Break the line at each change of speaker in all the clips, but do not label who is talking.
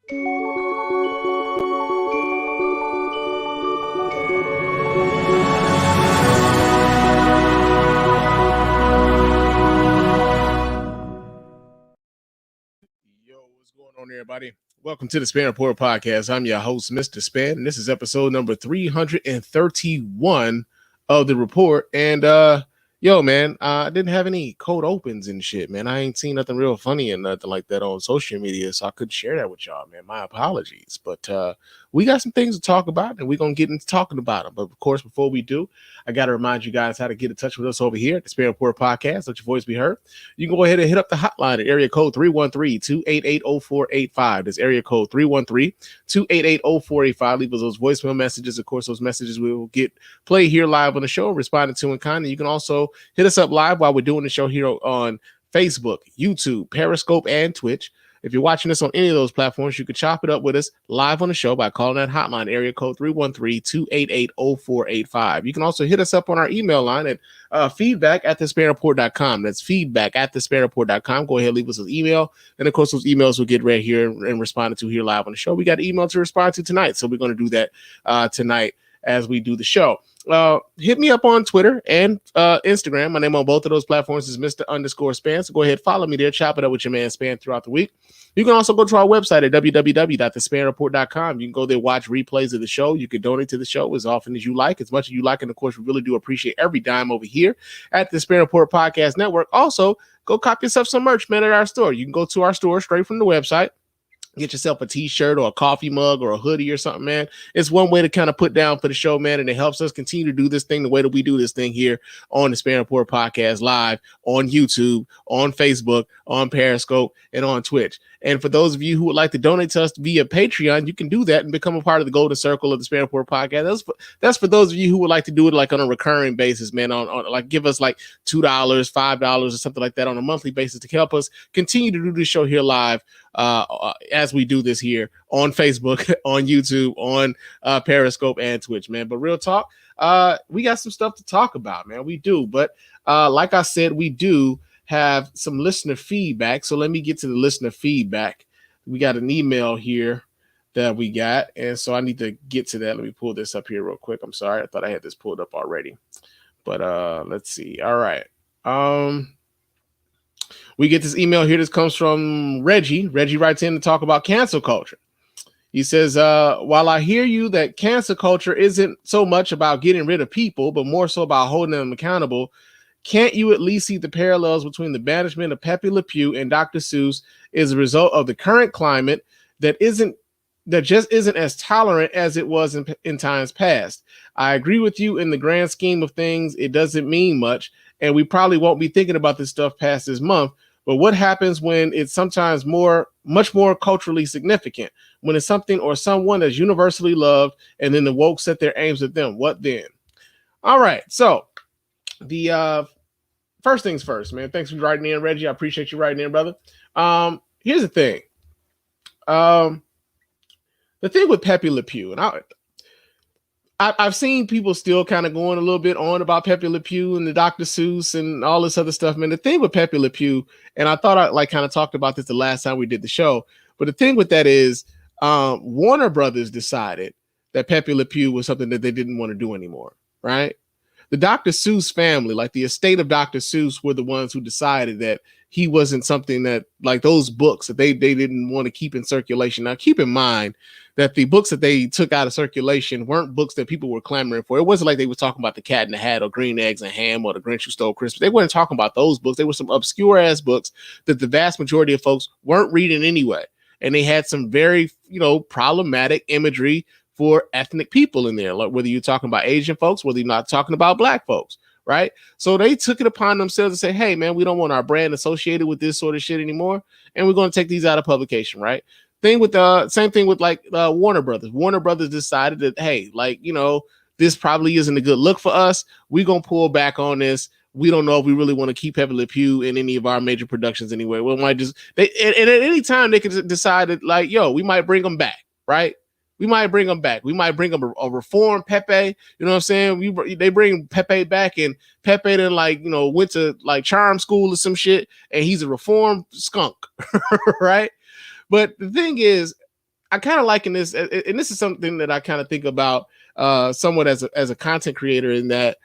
What's going on, everybody? Welcome to the Spann Report podcast. I'm your host, Mr. Spann, and this is episode number 331 of the report. And man, I didn't have any cold opens and shit, man. I ain't seen nothing real funny and nothing like that on social media, so I couldn't share that with y'all, man. My apologies. But we got some things to talk about, and we're gonna get into talking about them. But of course, before we do, I gotta remind you guys how to get in touch with us over here at the Spann Report podcast. Let your voice be heard. You can go ahead and hit up the hotline at area code 313-288-0485. That's area code 313-288-0485. Leave us those voicemail messages. Of course, those messages we will get play here live on the show, responded to in kind. And you can also hit us up live while we're doing the show here on Facebook, YouTube, Periscope, and Twitch. If you're watching this on any of those platforms, you can chop it up with us live on the show by calling that hotline, area code 313-288-0485. You can also hit us up on our email line at feedback@thespanreport.com. That's feedback@thespanreport.com. Go ahead, leave us an email. And of course, those emails will get read here and responded to here live on the show. We got an email to respond to tonight, so we're going to do that tonight as we do the show. Hit me up on Twitter and Instagram. My name on both of those platforms is Mr._Spann. So go ahead, follow me there. Chop it up with your man Spann throughout the week. You can also go to our website at www.thespanreport.com. You can go there, watch replays of the show. You can donate to the show as often as you like, as much as you like. And of course, we really do appreciate every dime over here at the Spann Report Podcast Network. Also, go cop yourself some merch, man, at our store. You can go to our store straight from the website. Get yourself a t-shirt or a coffee mug or a hoodie or something, man. It's one way to kind of put down for the show, man, and it helps us continue to do this thing the way that we do this thing here on the Spann Report Podcast live on YouTube, on Facebook, on Periscope, and on Twitch. And for those of you who would like to donate to us via Patreon, you can do that and become a part of the golden circle of the Spann Report Podcast. That's for those of you who would like to do it like on a recurring basis, man, on like give us like $2, $5 or something like that on a monthly basis to help us continue to do this show here live as we do this here on Facebook, on YouTube, on Periscope, and Twitch, man. But real talk, we got some stuff to talk about, man. We do. But like I said, we do have some listener feedback. So let me get to the listener feedback. We got an email here that we got, and so I need to get to that. Let me pull this up here real quick. I'm sorry. I thought I had this pulled up already. But let's see. All right. We get this email here. This comes from Reggie. Reggie writes in to talk about cancel culture. He says, while I hear you that cancel culture isn't so much about getting rid of people, but more so about holding them accountable, can't you at least see the parallels between the banishment of Pepe Le Pew and Dr. Seuss as a result of the current climate that just isn't as tolerant as it was in times past? I agree with you in the grand scheme of things. It doesn't mean much, and we probably won't be thinking about this stuff past this month. But what happens when it's sometimes much more culturally significant? When it's something or someone that's universally loved, and then the woke set their aims at them. What then? All right. So the first things first, man. Thanks for writing in, Reggie. I appreciate you writing in, brother. Here's the thing. The thing with Pepe Le Pew, and I've seen people still kind of going a little bit on about Pepe Le Pew and the Dr. Seuss and all this other stuff, man. The thing with Pepe Le Pew, and I thought I like kind of talked about this the last time we did the show, but the thing with that is Warner Brothers decided that Pepe Le Pew was something that they didn't want to do anymore, right? The Dr. Seuss family, like the estate of Dr. Seuss, were the ones who decided that he wasn't something that, like those books that they didn't want to keep in circulation. Now, keep in mind that the books that they took out of circulation weren't books that people were clamoring for. It wasn't like they were talking about The Cat in the Hat or Green Eggs and Ham or The Grinch Who Stole Christmas. They weren't talking about those books. They were some obscure ass books that the vast majority of folks weren't reading anyway. And they had some very, problematic imagery for ethnic people in there, like whether you're talking about Asian folks, whether you're not talking about black folks, right? So they took it upon themselves to say, hey, man, we don't want our brand associated with this sort of shit anymore, and we're going to take these out of publication, right? Same thing with Warner Brothers. Warner Brothers decided that, hey, this probably isn't a good look for us. We're going to pull back on this. We don't know if we really want to keep Pepe Le Pew in any of our major productions anyway. We might and at any time they could decide that, we might bring them back, right? We might bring them back. We might bring them a reformed Pepe. You know what I'm saying? They bring Pepe back, and Pepe then went to charm school or some shit, and he's a reformed skunk, right? But the thing is, I kind of liken this, and this is something that I kind of think about somewhat as a content creator, in that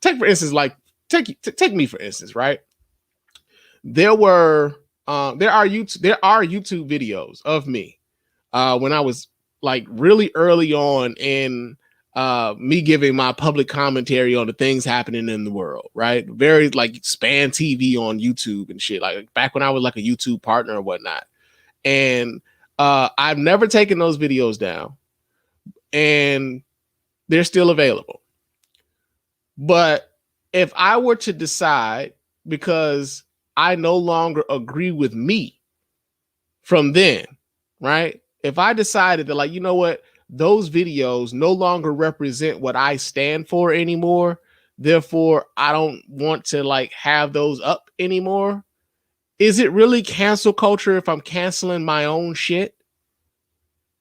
take for instance, like take me for instance, right? There are YouTube videos of me when I was like really early on in me giving my public commentary on the things happening in the world, right? Very like Spann TV on YouTube and shit, like back when I was like a YouTube partner or whatnot. And I've never taken those videos down, and they're still available. But if I were to decide, because I no longer agree with me from then, right? If I decided that, like, you know what, those videos no longer represent what I stand for anymore, therefore I don't want to like have those up anymore. Is it really cancel culture if I'm canceling my own shit?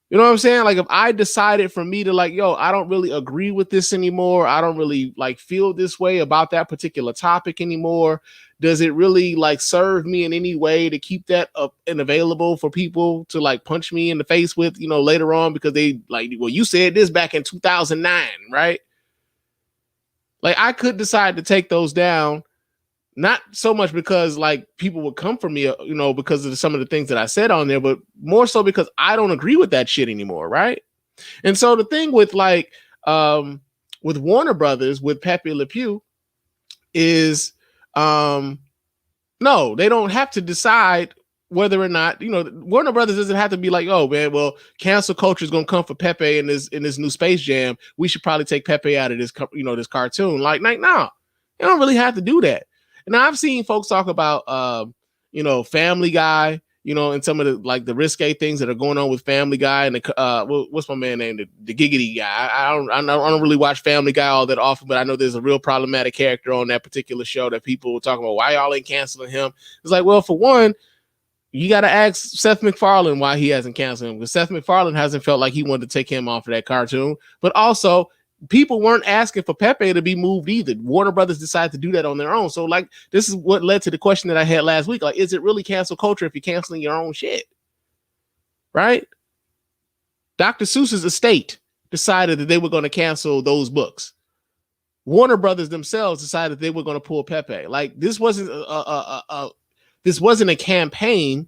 You know what I'm saying? Like, if I decided for me to like, yo, I don't really agree with this anymore, I don't really like feel this way about that particular topic anymore, does it really like serve me in any way to keep that up and available for people to like punch me in the face with, you know, later on, because they like, well, you said this back in 2009, right? Like, I could decide to take those down, not so much because like people would come for me, you know, because of some of the things that I said on there, but more so because I don't agree with that shit anymore, right? And so the thing with like with Warner Brothers, with Pepe Le Pew, is no, they don't have to decide whether or not, you know, Warner Brothers doesn't have to be like, oh man, well, cancel culture is gonna come for Pepe in this new Space Jam, we should probably take Pepe out of this, you know, this cartoon. Like no, you don't really have to do that. And I've seen folks talk about, you know, Family Guy, you know, and some of the like the risque things that are going on with Family Guy and the what's my man name, the giggity guy. I don't really watch Family Guy all that often, but I know there's a real problematic character on that particular show that people were talking about. Why y'all ain't canceling him? It's like, well, for one, you got to ask Seth MacFarlane why he hasn't canceled him, because Seth MacFarlane hasn't felt like he wanted to take him off of that cartoon. But also, people weren't asking for Pepe to be moved either. Warner Brothers decided to do that on their own. So like, this is what led to the question that I had last week. Like, is it really cancel culture if you're canceling your own shit? Right? Dr. Seuss's estate decided that they were going to cancel those books. Warner Brothers themselves decided they were going to pull Pepe. Like, this wasn't a campaign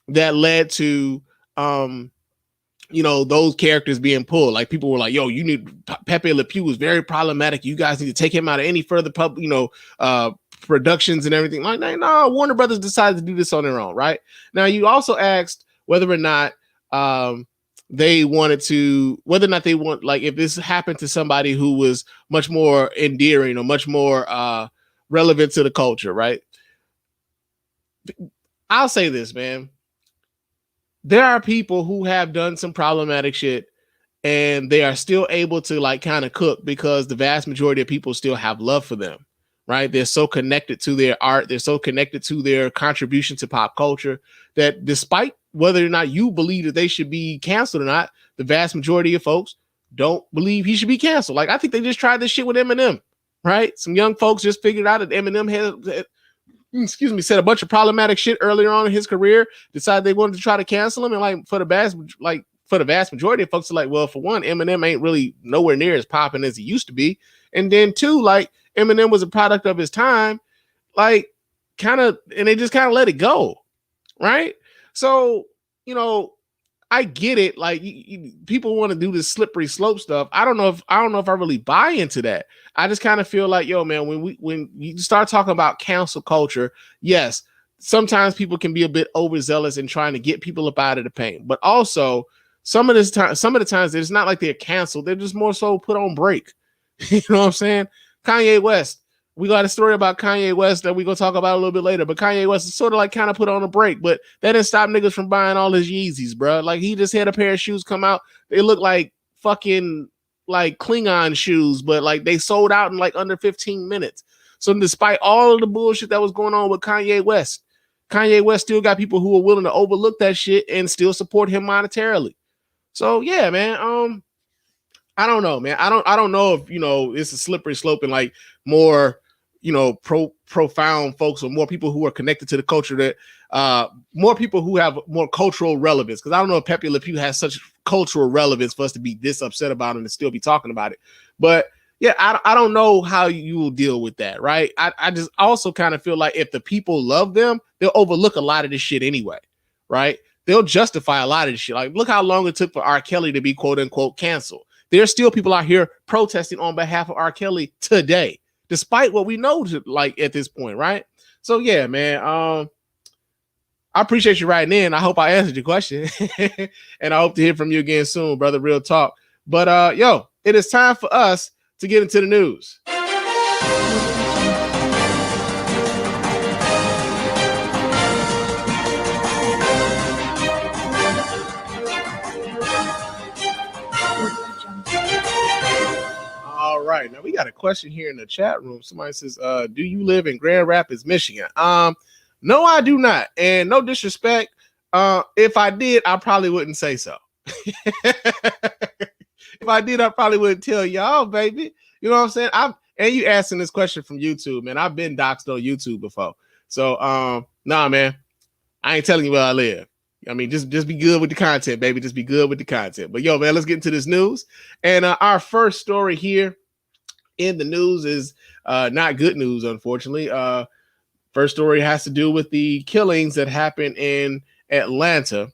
that led to you know, those characters being pulled. Like, people were like, yo, you need Pepe Le Pew was very problematic, you guys need to take him out of any further you know, productions and everything. Like, no, Warner Brothers decided to do this on their own. Right now, you also asked whether or not they wanted to, whether or not they want, like, if this happened to somebody who was much more endearing or much more relevant to the culture, right? I'll say this, man. There are people who have done some problematic shit and they are still able to like kind of cook because the vast majority of people still have love for them, right? They're so connected to their art. They're so connected to their contribution to pop culture that despite whether or not you believe that they should be canceled or not, the vast majority of folks don't believe he should be canceled. Like, I think they just tried this shit with Eminem, right? Some young folks just figured out that Eminem had said a bunch of problematic shit earlier on in his career, decided they wanted to try to cancel him. And like, for the vast majority of folks are like, well, for one, Eminem ain't really nowhere near as popping as he used to be. And then two, like, Eminem was a product of his time, like, kind of, and they just kind of let it go. Right. So, you know, I get it. Like, people want to do this slippery slope stuff. I don't know if I really buy into that. I just kind of feel like, yo, man, when you start talking about cancel culture, yes, sometimes people can be a bit overzealous in trying to get people up out of the pain. But also, some of the times, it's not like they're canceled. They're just more so put on break. You know what I'm saying? Kanye West. We got a story about Kanye West that we're going to talk about a little bit later, but Kanye West is sort of like kind of put on a break, but that didn't stop niggas from buying all his Yeezys, bro. Like, he just had a pair of shoes come out. They look like fucking like Klingon shoes, but like they sold out in like under 15 minutes. So despite all of the bullshit that was going on with Kanye West still got people who are willing to overlook that shit and still support him monetarily. So yeah, man, I don't know, man. I don't know if, you know, it's a slippery slope and like more, you know, profound folks or more people who are connected to the culture that more people who have more cultural relevance. Because I don't know if Pepe Le Pew has such cultural relevance for us to be this upset about it and still be talking about it. But yeah, I don't know how you will deal with that, right? I just also kind of feel like if the people love them, they'll overlook a lot of this shit anyway, right? They'll justify a lot of this shit. Like, look how long it took for R. Kelly to be quote unquote canceled. There's still people out here protesting on behalf of R. Kelly today, despite what we know like at this point, right? So yeah, man. I appreciate you writing in. I hope I answered your question. And I hope to hear from you again soon, brother. Real talk. But yo, it is time for us to get into the news. All right. Now we got a question here in the chat room. Somebody says, do you live in Grand Rapids, Michigan? No, I do not. And no disrespect. If I did, I probably wouldn't say so. If I did, I probably wouldn't tell y'all, baby. You know what I'm saying? And you asking this question from YouTube, man. I've been doxxed on YouTube before. So nah, man. I ain't telling you where I live. I mean, just be good with the content, baby. Just be good with the content. But yo, man, let's get into this news. And our first story here in the news is not good news, unfortunately. First story has to do with the killings that happened in Atlanta.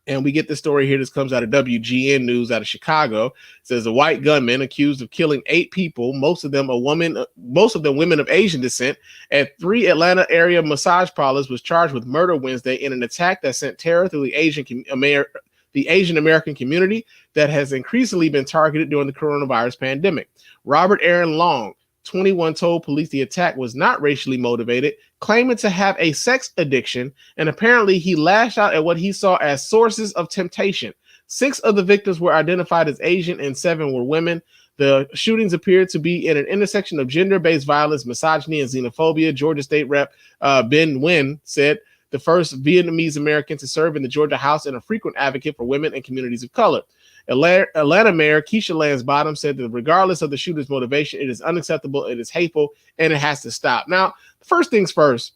And we get the story here. This comes out of WGN News out of Chicago. It says a white gunman accused of killing 8 people, most of them women of Asian descent, at 3 Atlanta area massage parlors was charged with murder Wednesday in an attack that sent terror through the Asian American community that has increasingly been targeted during the coronavirus pandemic. Robert Aaron Long, 21, told police the attack was not racially motivated, claiming to have a sex addiction, and apparently he lashed out at what he saw as sources of temptation. 6 of the victims were identified as Asian and 7 were women. The shootings appeared to be in an intersection of gender-based violence, misogyny, and xenophobia. Georgia State Rep Ben Nguyen said, the first Vietnamese American to serve in the Georgia House and a frequent advocate for women and communities of color. Atlanta Mayor Keisha Lance-Bottoms said that regardless of the shooter's motivation, it is unacceptable, it is hateful, and it has to stop. Now, first things first,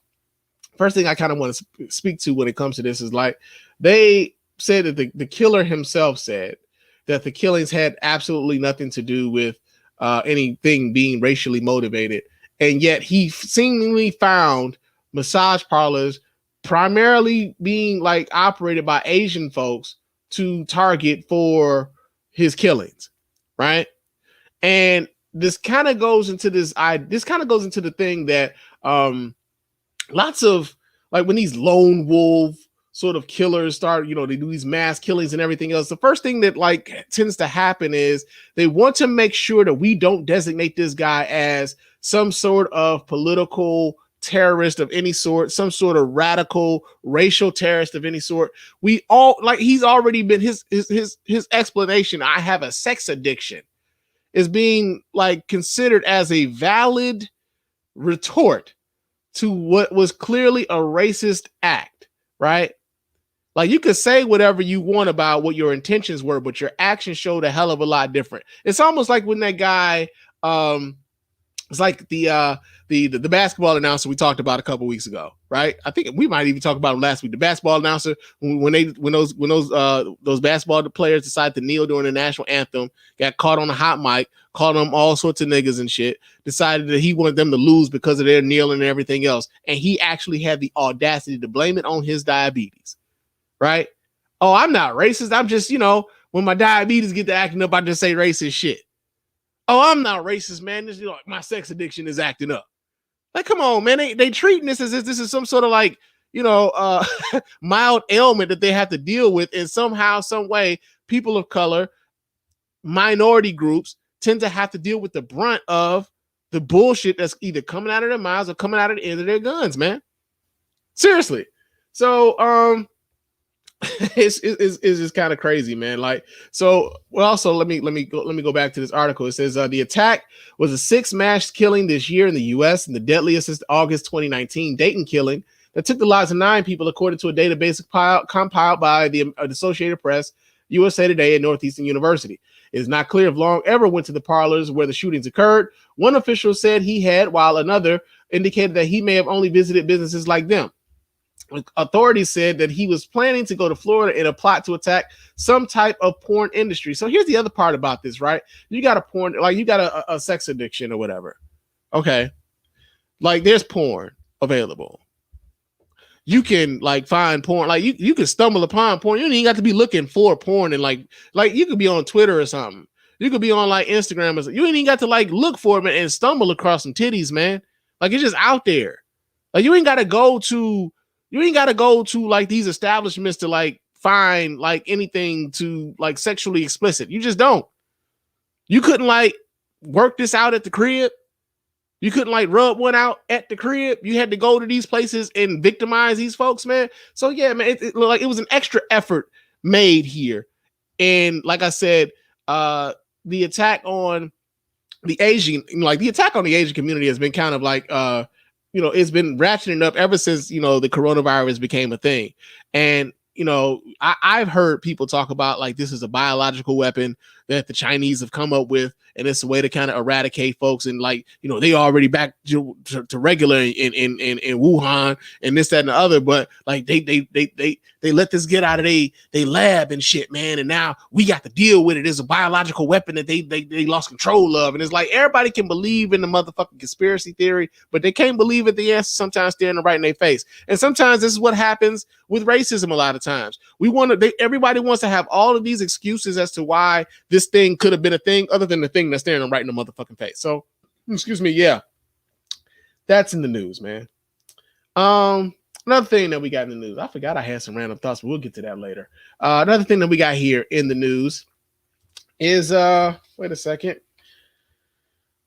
first thing I kind of want to speak to when it comes to this is like they said that the killer himself said that the killings had absolutely nothing to do with anything being racially motivated. And yet he seemingly found massage parlors primarily being like operated by Asian folks to target for his killings, right? And this kind of goes into the thing that lots of like when these lone wolf sort of killers start, you know, they do these mass killings and everything else. The first thing that like tends to happen is they want to make sure that we don't designate this guy as some sort of political terrorist of any sort, some sort of radical racial terrorist of any sort. We all like he's already been his explanation. I have a sex addiction is being like considered as a valid retort to what was clearly a racist act, right? Like you could say whatever you want about what your intentions were, but your actions showed a hell of a lot different. It's almost like when that guy, it's like the basketball announcer we talked about a couple weeks ago, right? I think we might even talk about him last week. The basketball announcer when those basketball players decided to kneel during the national anthem, got caught on a hot mic, called them all sorts of niggas and shit, decided that he wanted them to lose because of their kneeling and everything else, and he actually had the audacity to blame it on his diabetes, right? Oh, I'm not racist. I'm just, you know, when my diabetes get to acting up, I just say racist shit. Oh, I'm not racist, man. This, you know, my sex addiction is acting up. Like, come on, man. They treating this as if this is some sort of like, you know, mild ailment that they have to deal with. And somehow, some way, people of color, minority groups tend to have to deal with the brunt of the bullshit that's either coming out of their mouths or coming out of the end of their guns, man. Seriously. So, it's just kind of crazy, man. Like, so well, also let me go back to this article. It says the attack was a 6th mass killing this year in the U.S. and the deadliest since August 2019 Dayton killing that took the lives of 9 people, according to a database compiled by the Associated Press, USA Today, and Northeastern University. It is not clear if Long ever went to the parlors where the shootings occurred. One official said he had, while another indicated that he may have only visited businesses like them. Authorities said that he was planning to go to Florida in a plot to attack some type of porn industry. So here's the other part about this, right? You got a porn, like you got a sex addiction or whatever. Okay. Like there's porn available. You can like find porn, like you can stumble upon porn. You don't even got to be looking for porn, and like you could be on Twitter or something. You could be on like Instagram or something. You ain't even got to like look for it and stumble across some titties, man. Like it's just out there. Like you ain't gotta go to like these establishments to like find like anything to like sexually explicit. You just don't. You couldn't like work this out at the crib. You couldn't like rub one out at the crib. You had to go to these places and victimize these folks, man. So yeah, man, it like it was an extra effort made here. And like I said, the attack on the Asian community has been kind of like it's been ratcheting up ever since the coronavirus became a thing. And I've heard people talk about like this is a biological weapon that the Chinese have come up with, and it's a way to kind of eradicate folks. And like they already back to regular in Wuhan and this, that, and the other. But like they let this get out of they lab and shit, man. And now we got to deal with it. It's a biological weapon that they lost control of. And it's like everybody can believe in the motherfucking conspiracy theory, but they can't believe it. The answer sometimes staring right in their face. And sometimes this is what happens with racism. A lot of times everybody wants to have all of these excuses as to why this thing could have been a thing, other than the thing that's staring them right in the motherfucking face. So, excuse me, yeah, that's in the news, man. Another thing that we got in the news, I forgot I had some random thoughts, but we'll get to that later. Another thing that we got here in the news is wait a second.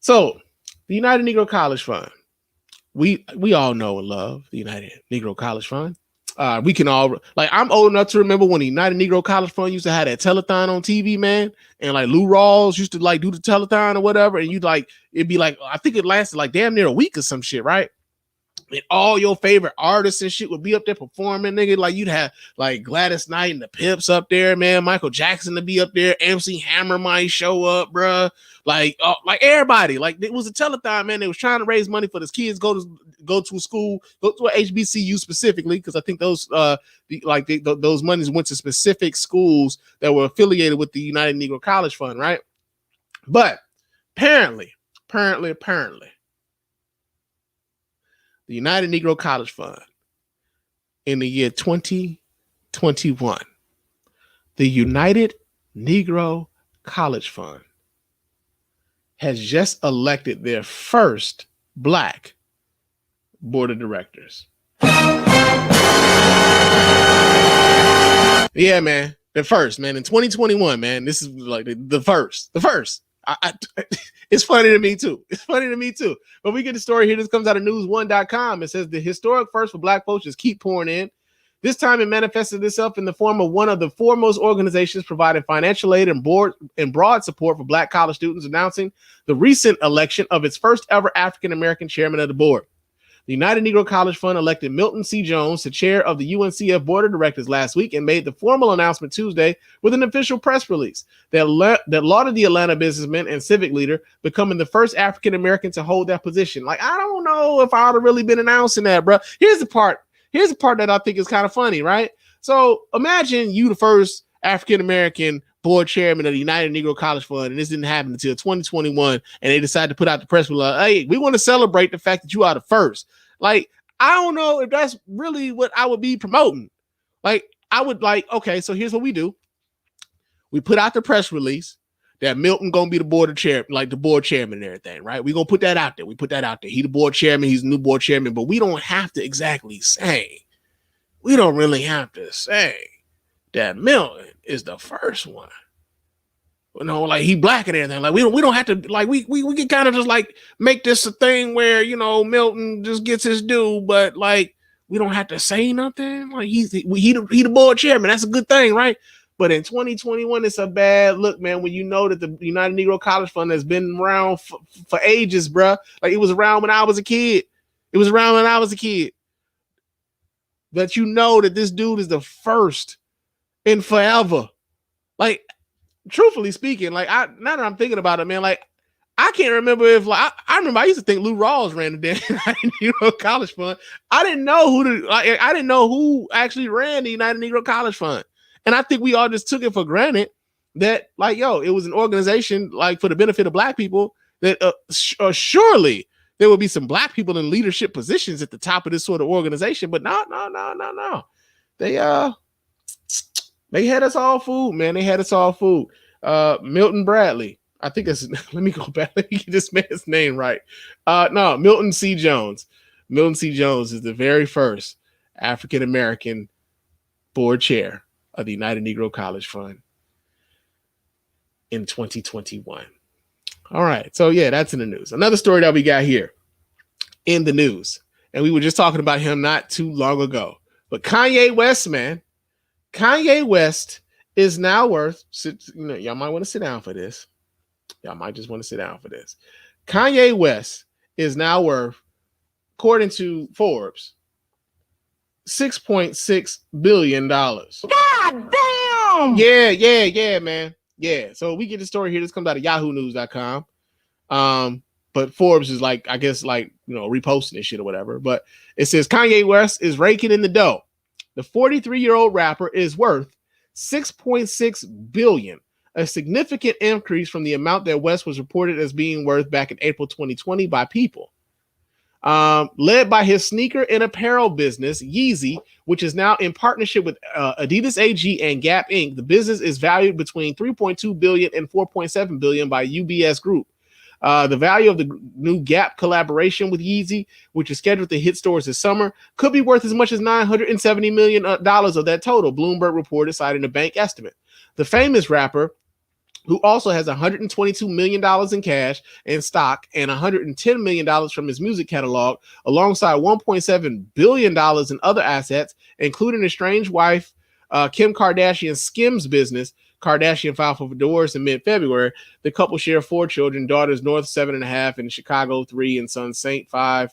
So, the United Negro College Fund. We all know and love the United Negro College Fund. We can all like I'm old enough to remember when the United Negro College Fund used to have that telethon on TV, man, and like Lou Rawls used to like do the telethon or whatever, and you'd like it'd be like I think it lasted like damn near a week or some shit, right? And all your favorite artists and shit would be up there performing, nigga. Like you'd have like Gladys Knight and the Pips up there, man. Michael Jackson to be up there. MC Hammer might show up, bruh. Like everybody. Like it was a telethon, man. They was trying to raise money for these kids go to school, go to a HBCU specifically, because I think those those monies went to specific schools that were affiliated with the United Negro College Fund, right? But apparently. The United Negro College Fund in the year 2021, the United Negro College Fund has just elected their first Black board of directors. Yeah, man. The first, man. In 2021, man. This is like the first. The first. It's funny to me too. But we get the story here. This comes out of news1.com. It says the historic first for Black folks just keep pouring in. This time it manifested itself in the form of one of the foremost organizations providing financial aid and broad support for Black college students, announcing the recent election of its first ever African-American chairman of the board. The United Negro College Fund elected Milton C. Jones to chair of the UNCF Board of Directors last week and made the formal announcement Tuesday with an official press release that lauded the Atlanta businessman and civic leader, becoming the first African-American to hold that position. Like, I don't know if I would have really been announcing that, bro. Here's the part that I think is kind of funny, right? So imagine you the first African-American board chairman of the United Negro College Fund, and this didn't happen until 2021, and they decided to put out the press release like, hey, we want to celebrate the fact that you are the first. Like, I don't know if that's really what I would be promoting. Like, I would like, okay, so here's what we do. We put out the press release that Milton gonna be the board chairman and everything, right? We gonna put that out there. We put that out there. He the board chairman, he's the new board chairman, but we don't have to exactly say, we don't really have to say that Milton is the first one. You know, like he Black and everything. Like we don't have to, like we can kind of just like make this a thing where, you know, Milton just gets his due, but like we don't have to say nothing. Like he the board chairman. That's a good thing, right? But in 2021, it's a bad look, man, when you know that the United Negro College Fund has been around for ages, bruh. Like it was around when I was a kid. That you know that this dude is the first in forever. Like, truthfully speaking, like now that I'm thinking about it, man, like I can't remember if like I remember I used to think Lou Rawls ran the damn United Negro College Fund. I didn't know I didn't know who actually ran the United Negro College Fund, and I think we all just took it for granted that like yo, it was an organization like for the benefit of Black people. That surely there would be some Black people in leadership positions at the top of this sort of organization, but no. They had us all fooled, man. They had us all fooled. Milton Bradley. I think it's, let me go back. Let me get this man's name right. No, Milton C. Jones. Milton C. Jones is the very first African-American board chair of the United Negro College Fund in 2021. All right. So yeah, that's in the news. Another story that we got here in the news, and we were just talking about him not too long ago, but Kanye West, man, Kanye West is now worth, y'all might want to sit down for this. Y'all might just want to sit down for this. Kanye West is now worth, according to Forbes, $6.6 billion. God damn! Yeah, man. Yeah. So we get the story here. This comes out of yahoonews.com. But Forbes is like, I guess, like, reposting this shit or whatever. But it says Kanye West is raking in the dough. The 43-year-old rapper is worth $6.6 billion, a significant increase from the amount that West was reported as being worth back in April 2020 by People. Led by his sneaker and apparel business, Yeezy, which is now in partnership with Adidas AG and Gap Inc. The business is valued between $3.2 billion and $4.7 billion by UBS Group. The value of the new Gap collaboration with Yeezy, which is scheduled to hit stores this summer, could be worth as much as $970 million of that total, Bloomberg reported, citing a bank estimate. The famous rapper, who also has $122 million in cash and stock and $110 million from his music catalog, alongside $1.7 billion in other assets, including his estranged wife, Kim Kardashian's Skims business. Kardashian filed for divorce in mid-February. The couple share 4 children, daughters North 7.5 and Chicago 3, and sons Saint 5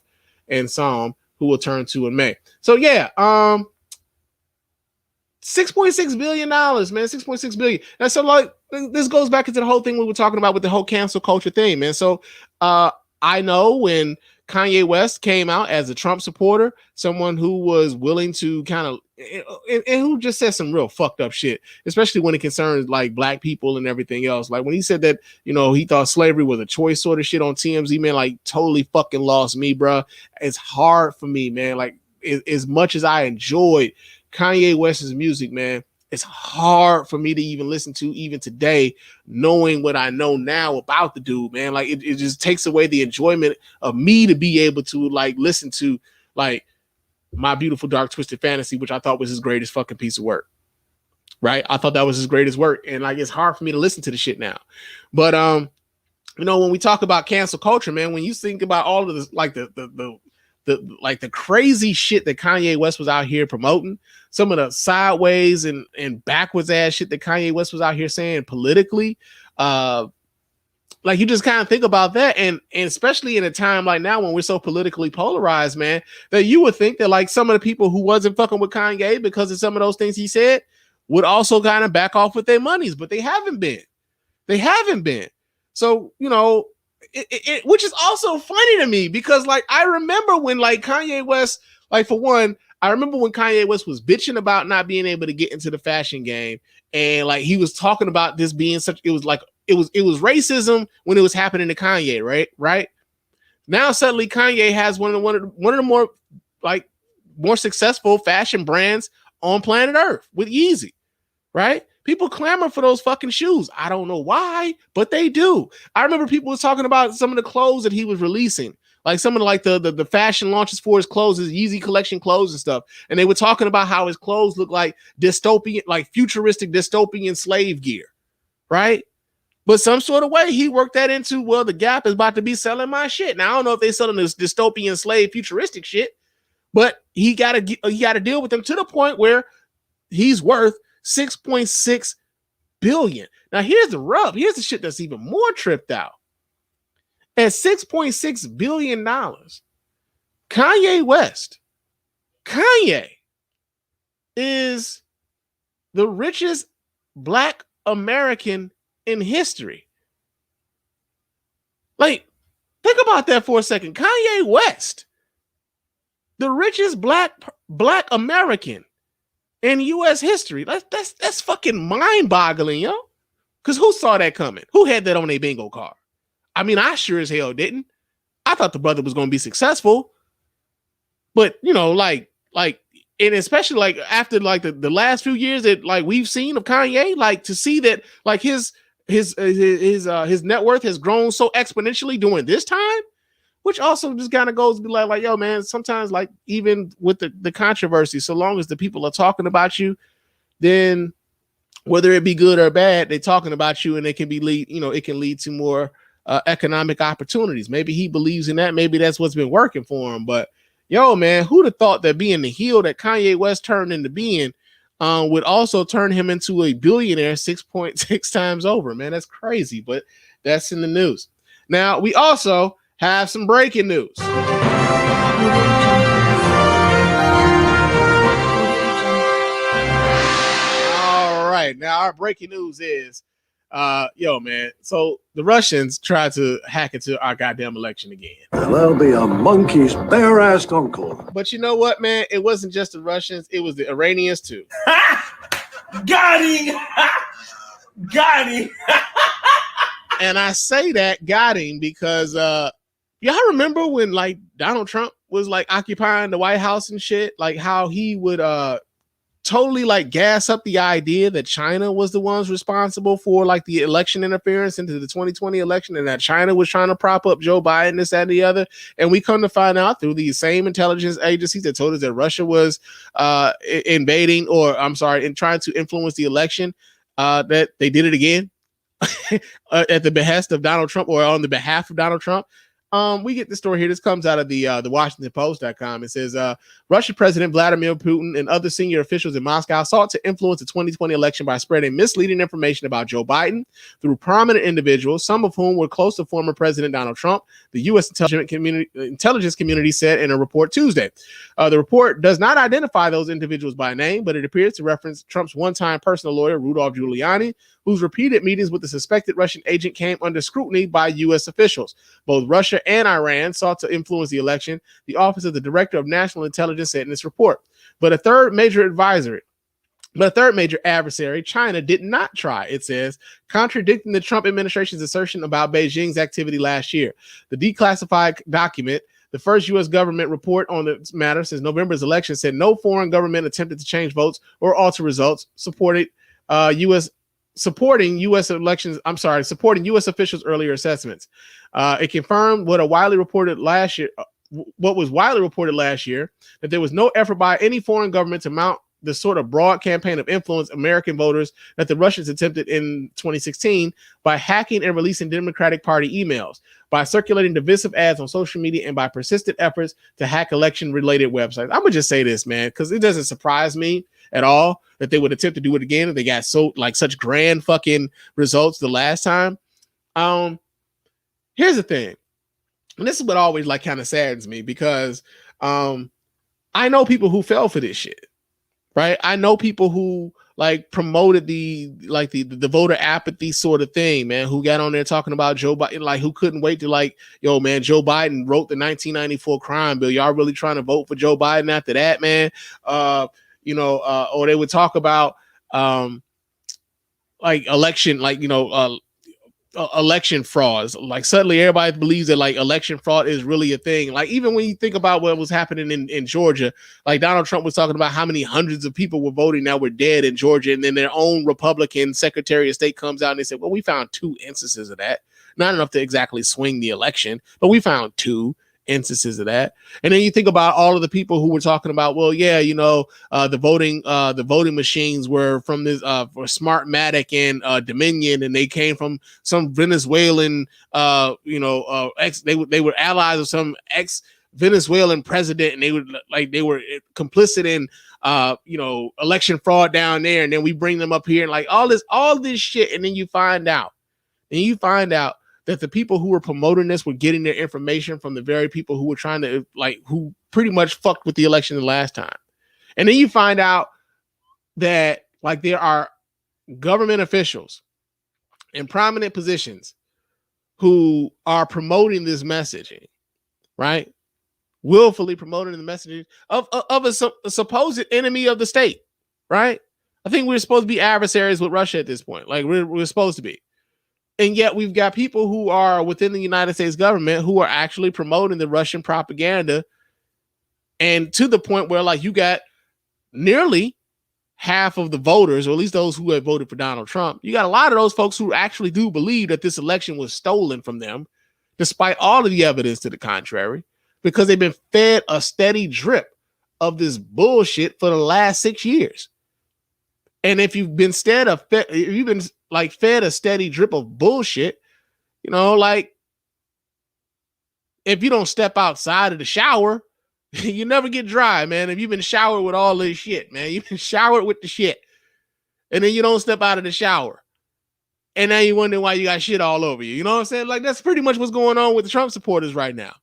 and Psalm, who will turn 2 in May. So yeah, $6.6 billion, man. $6.6 billion. And so like this goes back into the whole thing we were talking about with the whole cancel culture thing, man. So I know when Kanye West came out as a Trump supporter, someone who was willing to kind of and who just said some real fucked up shit, especially when it concerns like Black people and everything else. Like when he said that, he thought slavery was a choice sort of shit on TMZ, man, like totally fucking lost me, bro. It's hard for me, man. Like as much as I enjoyed Kanye West's music, man, it's hard for me to even listen to even today, knowing what I know now about the dude, man. Like it just takes away the enjoyment of me to be able to like listen to like My Beautiful Dark Twisted Fantasy, which I thought was his greatest fucking piece of work. Right? I thought that was his greatest work. And like it's hard for me to listen to the shit now. But when we talk about cancel culture, man, when you think about all of this, like the crazy shit that Kanye West was out here promoting, some of the sideways and backwards ass shit that Kanye West was out here saying politically, like you just kind of think about that, and especially in a time like now when we're so politically polarized, man, that you would think that like some of the people who wasn't fucking with Kanye because of some of those things he said would also kind of back off with their monies, but they haven't been. So, which is also funny to me because like I remember when like Kanye West, like for one, I remember when Kanye West was bitching about not being able to get into the fashion game, and like he was talking about this being it was racism when it was happening to Kanye, right? Now suddenly Kanye has one of the more successful fashion brands on planet Earth with Yeezy, right? People clamor for those fucking shoes. I don't know why, but they do. I remember people was talking about some of the clothes that he was releasing, like some of the fashion launches for his clothes, his Yeezy collection clothes and stuff. And they were talking about how his clothes look like dystopian, like futuristic dystopian slave gear, right? But some sort of way he worked that into, well, the Gap is about to be selling my shit. Now I don't know if they're selling this dystopian slave futuristic shit, but he got to deal with them to the point where he's worth $6.6 billion. Now here's the rub. Here's the shit that's even more tripped out. At $6.6 billion, Kanye West, is the richest Black American in history. Like, think about that for a second. Kanye West, the richest black American in U.S. history. That's fucking mind-boggling, yo. Because who saw that coming? Who had that on a bingo card? I mean, I sure as hell didn't. I thought the brother was going to be successful, but you know, and especially like after like the last few years that like we've seen of Kanye, like to see that like his net worth has grown so exponentially during this time, which also just kind of goes to be like, yo, man, sometimes like even with the controversy, so long as the people are talking about you, then whether it be good or bad, they're talking about you, and it can it can lead to more economic opportunities. Maybe he believes in that. Maybe that's what's been working for him. But yo, man, who'd have thought that being the heel that Kanye West turned into being would also turn him into a billionaire 6.6 times over, man? That's crazy, but that's in the news. Now, we also have some breaking news. All right. Now, our breaking news is, yo, man, so the Russians tried to hack into our goddamn election again.
That'll be a monkey's bare-assed uncle.
But you know what, man? It wasn't just the Russians. It was the Iranians, too.
Got him! Got him!
And I say that got him because y'all remember when like Donald Trump was like occupying the White House and shit, like how he would totally like gas up the idea that China was the ones responsible for like the election interference into the 2020 election, and that China was trying to prop up Joe Biden, this, that, and the other. And we come to find out through these same intelligence agencies that told us that Russia was invading, or I'm sorry, and trying to influence the election, that they did it again. At the behest of Donald Trump, or on the behalf of Donald Trump. We get the story here. This comes out of the WashingtonPost.com. It says Russian President Vladimir Putin and other senior officials in Moscow sought to influence the 2020 election by spreading misleading information about Joe Biden through prominent individuals, some of whom were close to former President Donald Trump, the U.S. intelligence community said in a report Tuesday. The report does not identify those individuals by name, but it appears to reference Trump's one-time personal lawyer, Rudolph Giuliani, whose repeated meetings with the suspected Russian agent came under scrutiny by U.S. officials. Both Russia and Iran sought to influence the election, the Office of the Director of National Intelligence said in its report. But a third major adversary, China, did not try, it says, contradicting the Trump administration's assertion about Beijing's activity last year. The declassified document, the first U.S. government report on the matter since November's election, said no foreign government attempted to change votes or alter results, supporting U.S. officials' earlier assessments. It confirmed what was widely reported last year, that there was no effort by any foreign government to mount the sort of broad campaign of influence American voters that the Russians attempted in 2016 by hacking and releasing Democratic Party emails, by circulating divisive ads on social media, and by persistent efforts to hack election-related websites. I'm gonna just say this, man, because it doesn't surprise me at all that they would attempt to do it again if they got such grand fucking results the last time. Here's the thing, and this is what always like kind of saddens me, because I know people who fell for this shit, right? I know people who like promoted the voter apathy sort of thing, man, who got on there talking about Joe Biden, like who couldn't wait to like, yo, man, Joe Biden wrote the 1994 crime bill. Y'all really trying to vote for Joe Biden after that, man? Or they would talk about election frauds. Like suddenly everybody believes that like election fraud is really a thing. Like even when you think about what was happening in Georgia, like Donald Trump was talking about how many hundreds of people were voting that were dead in Georgia, and then their own Republican Secretary of State comes out and they said, well, we found 2 instances of that. Not enough to exactly swing the election, but we found 2 instances of that. And then you think about all of the people who were talking about, well, yeah, the voting machines were from this for Smartmatic and Dominion, and they came from some Venezuelan they were allies of some ex-Venezuelan president, and they were complicit in election fraud down there, and then we bring them up here and like all this shit, and then you find out that the people who were promoting this were getting their information from the very people who were trying to who pretty much fucked with the election the last time. And then you find out that like there are government officials in prominent positions who are promoting this messaging, right? Willfully promoting the messaging of a supposed enemy of the state, right? I think we're supposed to be adversaries with Russia at this point. Like we're supposed to be. And yet we've got people who are within the United States government who are actually promoting the Russian propaganda. And to the point where like you got nearly half of the voters, or at least those who have voted for Donald Trump, you got a lot of those folks who actually do believe that this election was stolen from them, despite all of the evidence to the contrary, because they've been fed a steady drip of this bullshit for the last 6 years. And if you've been fed a steady drip of bullshit, you know, like if you don't step outside of the shower, you never get dry, man. If you've been showered with all this shit, man, you've been showered with the shit, and then you don't step out of the shower, and now you wonder why you got shit all over you. You know what I'm saying? Like that's pretty much what's going on with the Trump supporters right now.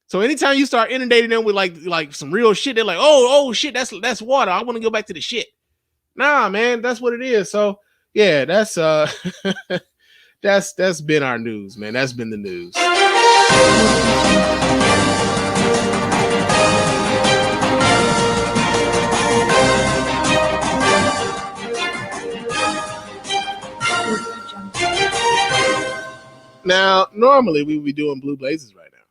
So anytime you start inundating them with like some real shit, they're like, oh shit, that's water. I want to go back to the shit. Nah, man, that's what it is. So yeah, that's that's been our news, man. That's been the news. Now, normally we would be doing Blue Blazes right now,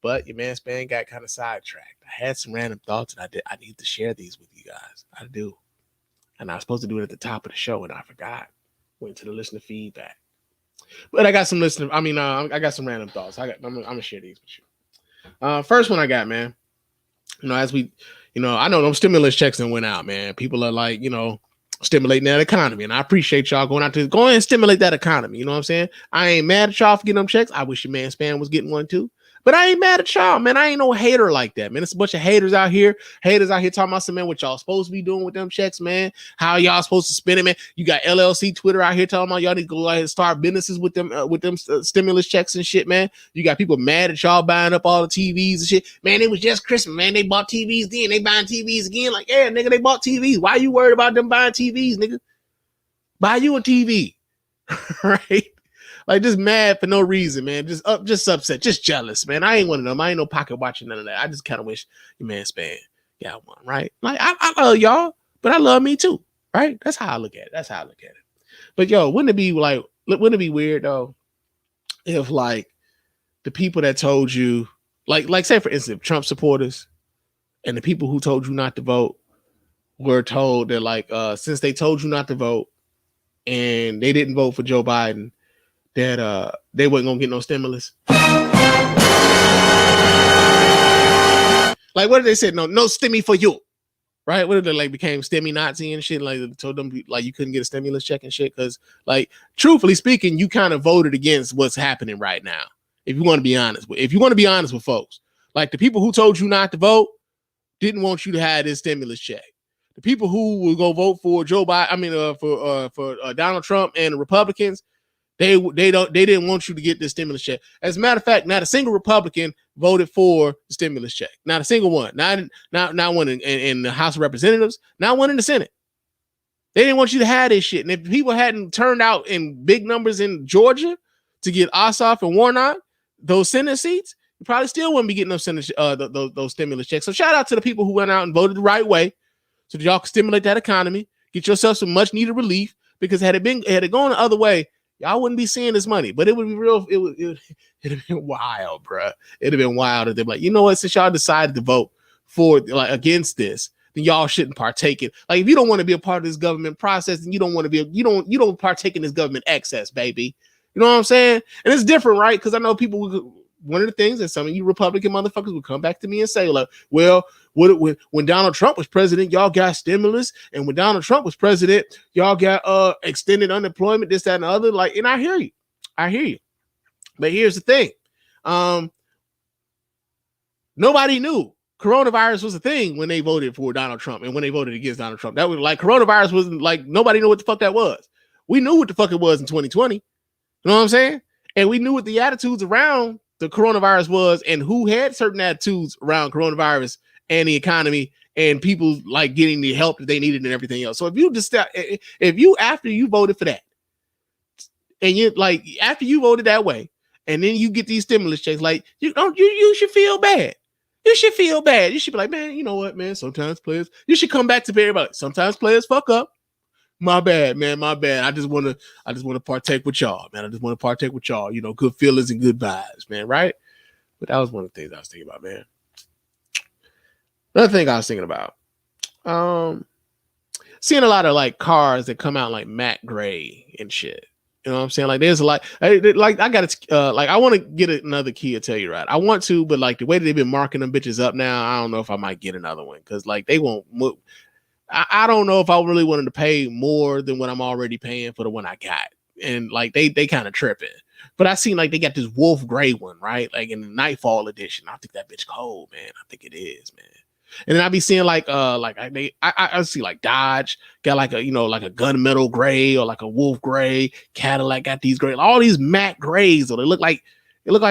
but your man Spann got kind of sidetracked. I had some random thoughts, and I need to share these with you guys. I do, and I was supposed to do it at the top of the show, and I forgot. Went to the listener feedback, but I got some listener. I mean, I got some random thoughts. I'm gonna share these with you. First one I got, man. You know, as we, you know, I know those stimulus checks that went out, man. People are like, you know, stimulating that economy. And I appreciate y'all going out to go ahead and stimulate that economy. You know what I'm saying? I ain't mad at y'all for getting them checks. I wish your man Spann was getting one too. But I ain't mad at y'all, man. I ain't no hater like that, man. It's a bunch of haters out here. Haters out here talking about some, man, what y'all supposed to be doing with them checks, man. How y'all supposed to spend it, man. You got LLC Twitter out here talking about y'all need to go ahead and start businesses with them stimulus checks and shit, man. You got people mad at y'all buying up all the TVs and shit. Man, it was just Christmas, man. They bought TVs then. They buying TVs again. Like, yeah, nigga, they bought TVs. Why you worried about them buying TVs, nigga? Buy you a TV, right? Like just mad for no reason, man. Just upset, just jealous, man. I ain't one of them. I ain't no pocket watching none of that. I just kind of wish your man Spann got one, right? Like I love y'all, but I love me too, right? That's how I look at it. But yo, wouldn't it be weird though if like the people that told you, like say for instance, Trump supporters and the people who told you not to vote were told that like since they told you not to vote and they didn't vote for Joe Biden, that they wasn't gonna get no stimulus. Like what did they say? No stimmy for you, right? What did they like became stimmy Nazi and shit? Like told them like you couldn't get a stimulus check and shit because like truthfully speaking, you kind of voted against what's happening right now. If you want to be honest with folks, like the people who told you not to vote didn't want you to have this stimulus check. The people who will go vote for Joe Biden, for Donald Trump and the Republicans. They didn't want you to get this stimulus check. As a matter of fact, not a single Republican voted for the stimulus check. Not a single one. Not one in the House of Representatives. Not one in the Senate. They didn't want you to have this shit. And if people hadn't turned out in big numbers in Georgia to get Ossoff and Warnock those Senate seats, you probably still wouldn't be getting those those stimulus checks. So shout out to the people who went out and voted the right way, so that y'all can stimulate that economy, get yourself some much needed relief. Because had it gone the other way, y'all wouldn't be seeing this money, but it would be real. It'd have been wild, bro. It'd have been wild if they're like, you know what? Since y'all decided to vote for like against this, then y'all shouldn't partake in. Like, if you don't want to be a part of this government process, then you don't want to be. You don't partake in this government excess, baby. You know what I'm saying? And it's different, right? Because I know people. One of the things that some of you Republican motherfuckers would come back to me and say, like, well, when Donald Trump was president, y'all got stimulus, and when Donald Trump was president, y'all got extended unemployment, this, that, and the other. Like, and I hear you. But here's the thing. Nobody knew coronavirus was a thing when they voted for Donald Trump and when they voted against Donald Trump. That was like coronavirus wasn't like nobody knew what the fuck that was. We knew what the fuck it was in 2020. You know what I'm saying? And we knew what the attitudes around the coronavirus was and who had certain attitudes around coronavirus and the economy and people like getting the help that they needed and everything else. So if you after you voted for that, and you like after you voted that way, and then you get these stimulus checks, like you should feel bad. You should feel bad. You should be like, man, you know what, man? Sometimes players, you should come back to everybody. Sometimes players fuck up. My bad, man. My bad. I just want to partake with y'all, man. I just want to partake with y'all. You know, good feelings and good vibes, man. Right? But that was one of the things I was thinking about, man. Another thing I was thinking about, seeing a lot of like cars that come out like matte gray and shit. You know what I'm saying? Like there's a lot, like I got to, like I want to get another Kia Telluride. I want to, but like the way that they've been marking them bitches up now, I don't know if I might get another one because like they won't move. I don't know if I really wanted to pay more than what I'm already paying for the one I got. And like they kind of tripping. But I seen like they got this wolf gray one, right? Like in the Nightfall edition. I think that bitch cold, man. I think it is, man. And then I be seeing like I see like Dodge got like a, you know, like a gunmetal gray or like a wolf gray. Cadillac got these gray, all these matte grays. Or they look like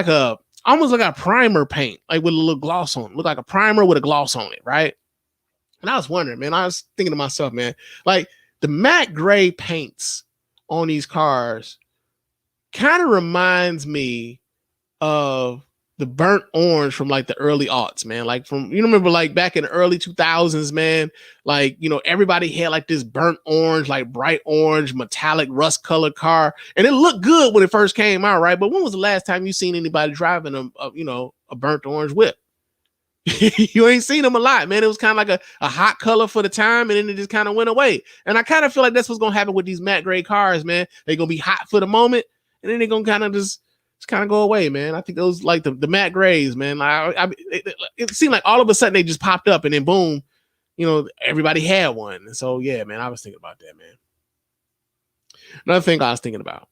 a almost like a primer paint, like with a little gloss on it. Look like a primer with a gloss on it, right? And I was wondering, man, I was thinking to myself, man, like the matte gray paints on these cars kind of reminds me of the burnt orange from like the early aughts, man. Like from, you remember like back in the early 2000s, man, like, you know, everybody had like this burnt orange, like bright orange, metallic rust colored car. And it looked good when it first came out, right? But when was the last time you seen anybody driving a burnt orange whip? You ain't seen them a lot, man. It was kind of like a hot color for the time, and then it just kind of went away. And I kind of feel like that's what's gonna happen with these matte gray cars, man. They're gonna be hot for the moment, and then they're gonna kind of just kind of go away, man. I think those like the matte grays, man. It seemed like all of a sudden they just popped up, and then boom, you know, everybody had one. And so yeah, man, I was thinking about that, man. Another thing I was thinking about,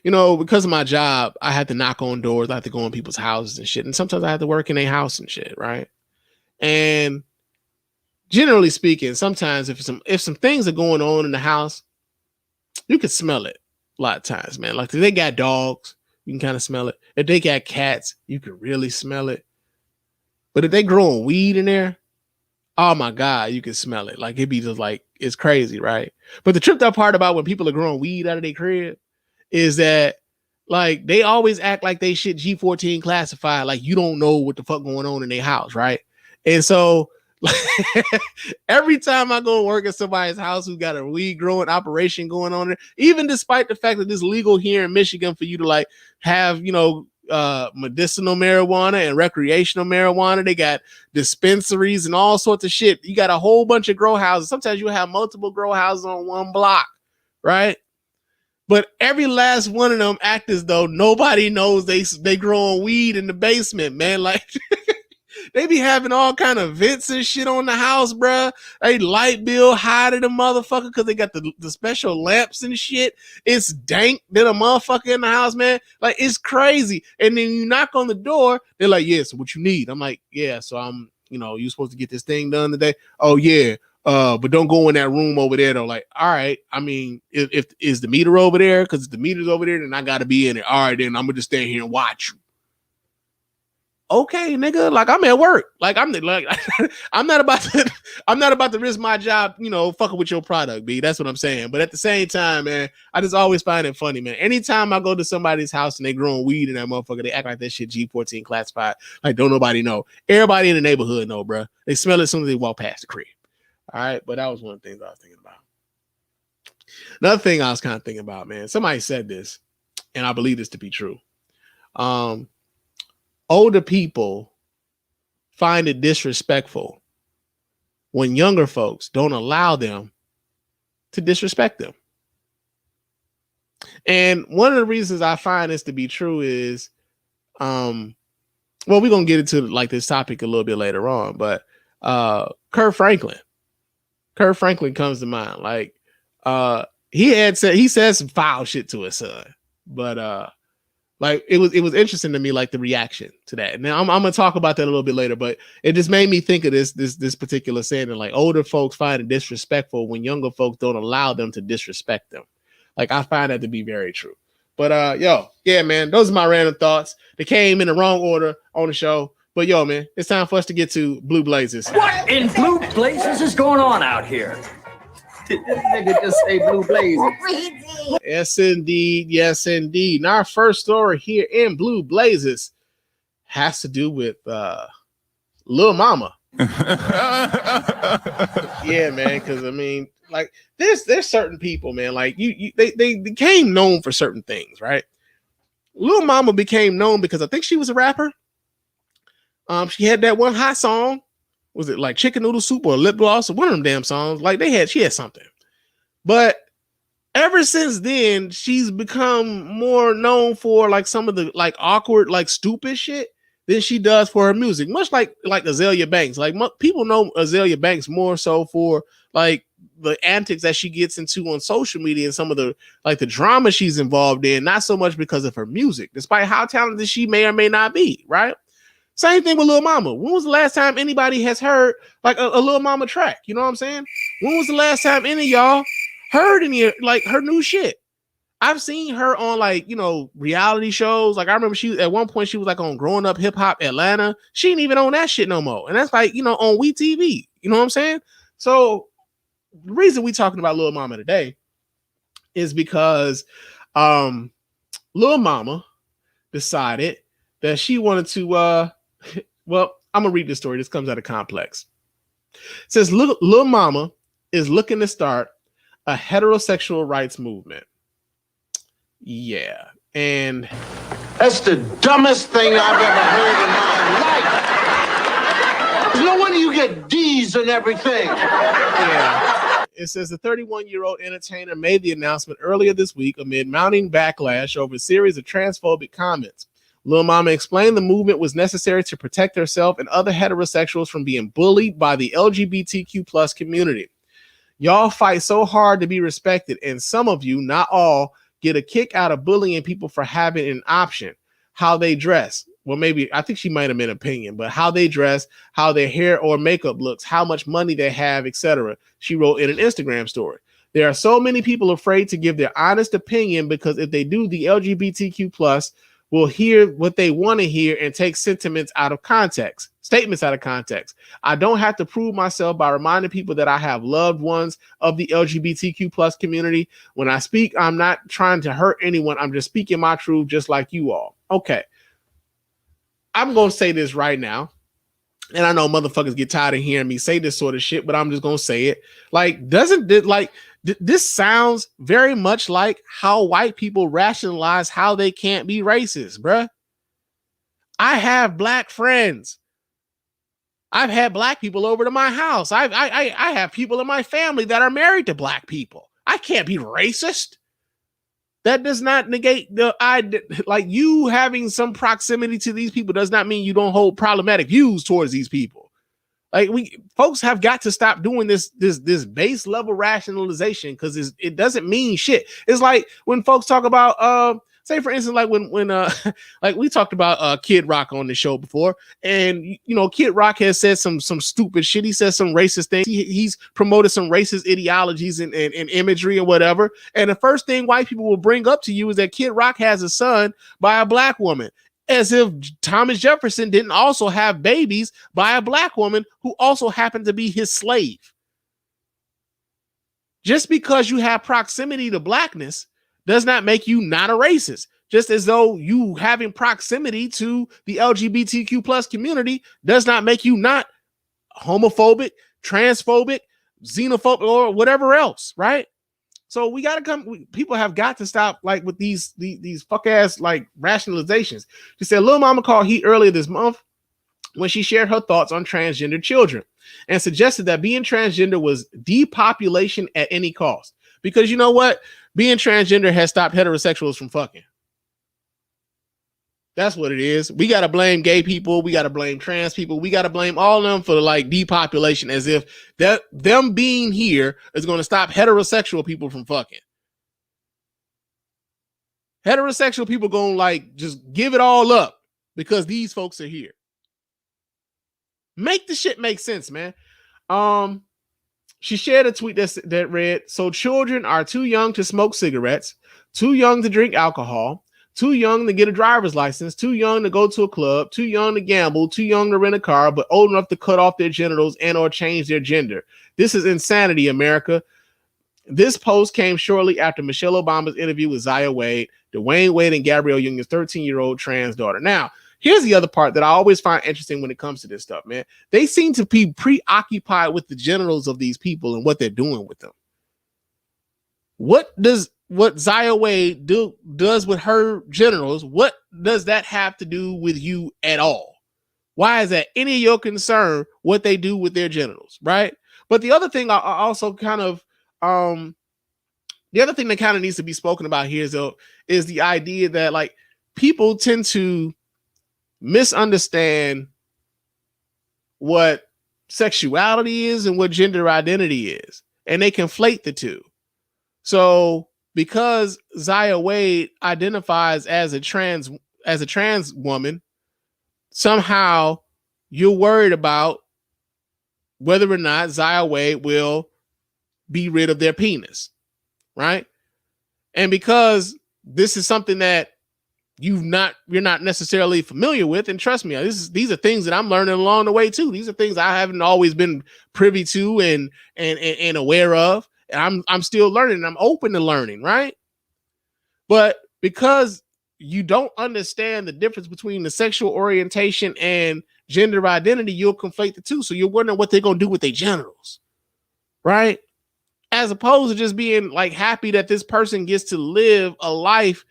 you know, because of my job, I had to knock on doors. I had to go in people's houses and shit. And sometimes I had to work in their house and shit, right? And generally speaking, sometimes if some things are going on in the house, you can smell it a lot of times, man. Like if they got dogs, you can kind of smell it. If they got cats, you can really smell it. But if they growing weed in there, oh my God, you can smell it. Like it'd be just like, it's crazy, right? But the tripped up part about when people are growing weed out of their crib is that like they always act like they shit G14 classified, like you don't know what the fuck going on in their house, right? And so like, every time I go work at somebody's house who got a weed growing operation going on there, even despite the fact that it's legal here in Michigan for you to like have, you know, medicinal marijuana and recreational marijuana, they got dispensaries and all sorts of shit. You got a whole bunch of grow houses. Sometimes you have multiple grow houses on one block, right? But every last one of them act as though nobody knows they growing weed in the basement, man. Like they be having all kind of vents and shit on the house, bruh. They light bill high to the motherfucker because they got the special lamps and shit. It's dank than a motherfucker in the house, man. Like it's crazy. And then you knock on the door, they're like, yeah, so what you need? I'm like, yeah, so I'm, you know, you supposed to get this thing done today. Oh yeah. But don't go in that room over there though. Like, all right, I mean, if is the meter over there? Because if the meter's over there, then I gotta be in it. All right, then I'm gonna just stand here and watch you. Okay, nigga, like I'm at work. Like I'm not about to risk my job, you know, fucking with your product, B. That's what I'm saying. But at the same time, man, I just always find it funny, man. Anytime I go to somebody's house and they growing weed in that motherfucker, they act like that shit G14 classified. Like don't nobody know. Everybody in the neighborhood know, bro. They smell it as soon as they walk past the crib. All right, but that was one of the things I was thinking about. Another thing I was kind of thinking about, man, somebody said this, and I believe this to be true. Older people find it disrespectful when younger folks don't allow them to disrespect them. And one of the reasons I find this to be true is, well, we're going to get into like this topic a little bit later on, but Kirk Franklin comes to mind. Like he said some foul shit to his son, but like it was interesting to me, like the reaction to that. Now I'm gonna talk about that a little bit later, but it just made me think of this particular saying, like older folks find it disrespectful when younger folks don't allow them to disrespect them. Like I find that to be very true. But yeah, man, those are my random thoughts. They came in the wrong order on the show. But yo, man, it's time for us to get to Blue Blazers.
What in blue blazes is going on out here?
This nigga just say blue blazes.
Yes, indeed. Yes, indeed. And our first story here in Blue Blazes has to do with Lil Mama. Yeah, man. Because I mean, like, there's certain people, man. Like they became known for certain things, right? Lil Mama became known because I think she was a rapper. She had that one hot song. Was it like Chicken Noodle Soup or Lip Gloss or one of them damn songs? Like she had something. But ever since then, she's become more known for like some of the like awkward, like stupid shit than she does for her music. Much like Azalea Banks. Like people know Azalea Banks more so for like the antics that she gets into on social media and some of the like the drama she's involved in, not so much because of her music, despite how talented she may or may not be, right? Same thing with Lil Mama. When was the last time anybody has heard like a Lil Mama track? You know what I'm saying? When was the last time any of y'all heard any like her new shit? I've seen her on like, you know, reality shows. Like I remember she at one point she was like on Growing Up Hip Hop Atlanta. She ain't even on that shit no more. And that's like, you know, on WeTV. You know what I'm saying? So the reason we talking about Lil Mama today is because Lil Mama decided that she wanted to well, I'm gonna read this story. This comes out of Complex. It says Lil Mama is looking to start a heterosexual rights movement. Yeah, and
that's the dumbest thing I've ever heard in my life. No wonder you get D's and everything.
Yeah. It says the 31-year-old entertainer made the announcement earlier this week amid mounting backlash over a series of transphobic comments. Lil Mama explained the movement was necessary to protect herself and other heterosexuals from being bullied by the LGBTQ plus community. Y'all fight so hard to be respected, and some of you, not all, get a kick out of bullying people for having an option. How they dress. Well, maybe, I think she might have been opinion, but how they dress, how their hair or makeup looks, how much money they have, etc. She wrote in an Instagram story. There are so many people afraid to give their honest opinion because if they do, the LGBTQ plus will hear what they want to hear and take statements out of context. I don't have to prove myself by reminding people that I have loved ones of the LGBTQ plus community. When I speak, I'm not trying to hurt anyone. I'm just speaking my truth just like you all. Okay. I'm going to say this right now. And I know motherfuckers get tired of hearing me say this sort of shit, but I'm just going to say it. Like, this sounds very much like how white people rationalize how they can't be racist, bruh. I have black friends. I've had black people over to my house. I have people in my family that are married to black people. I can't be racist. That does not negate like you having some proximity to these people does not mean you don't hold problematic views towards these people. Like folks have got to stop doing this base level rationalization because it doesn't mean shit. It's like when folks talk about say for instance, like when like we talked about Kid Rock on the show before, and you know Kid Rock has said some stupid shit. He says some racist things. He's promoted some racist ideologies and imagery or whatever. And the first thing white people will bring up to you is that Kid Rock has a son by a black woman. As if Thomas Jefferson didn't also have babies by a black woman who also happened to be his slave. Just because you have proximity to blackness does not make you not a racist. Just as though you having proximity to the LGBTQ plus community does not make you not homophobic, transphobic, xenophobic, or whatever else, right? So we got to people have got to stop like with these fuck ass like rationalizations. She said Lil Mama called heat earlier this month when she shared her thoughts on transgender children and suggested that being transgender was depopulation at any cost. Because you know what? Being transgender has stopped heterosexuals from fucking. That's what it is. We got to blame gay people. We got to blame trans people. We got to blame all of them for like depopulation as if that them being here is going to stop heterosexual people from fucking. Heterosexual people going to like just give it all up because these folks are here. Make the shit make sense, man. She shared a tweet that read, so children are too young to smoke cigarettes, too young to drink alcohol, too young to get a driver's license, too young to go to a club, too young to gamble, too young to rent a car, but old enough to cut off their genitals and or change their gender. This is insanity, America. This post came shortly after Michelle Obama's interview with Zaya Wade, Dwayne Wade and Gabrielle Union's 13-year-old trans daughter. Now, here's the other part that I always find interesting when it comes to this stuff, man. They seem to be preoccupied with the genitals of these people and what they're doing with them. What Zaya Wade does with her genitals, what does that have to do with you at all? Why is that any of your concern what they do with their genitals, right? But the other thing I also kind of the other thing that kind of needs to be spoken about here is the idea that like people tend to misunderstand what sexuality is and what gender identity is, and they conflate the two. So because Zaya Wade identifies as a trans woman, somehow you're worried about whether or not Zaya Wade will be rid of their penis, right? And because this is something that you're not necessarily familiar with, and trust me, these are things that I'm learning along the way too. These are things I haven't always been privy to and aware of. And I'm still learning. I'm open to learning, right? But because you don't understand the difference between the sexual orientation and gender identity, you'll conflate the two. So you're wondering what they're gonna do with their genitals, right? As opposed to just being like happy that this person gets to live a life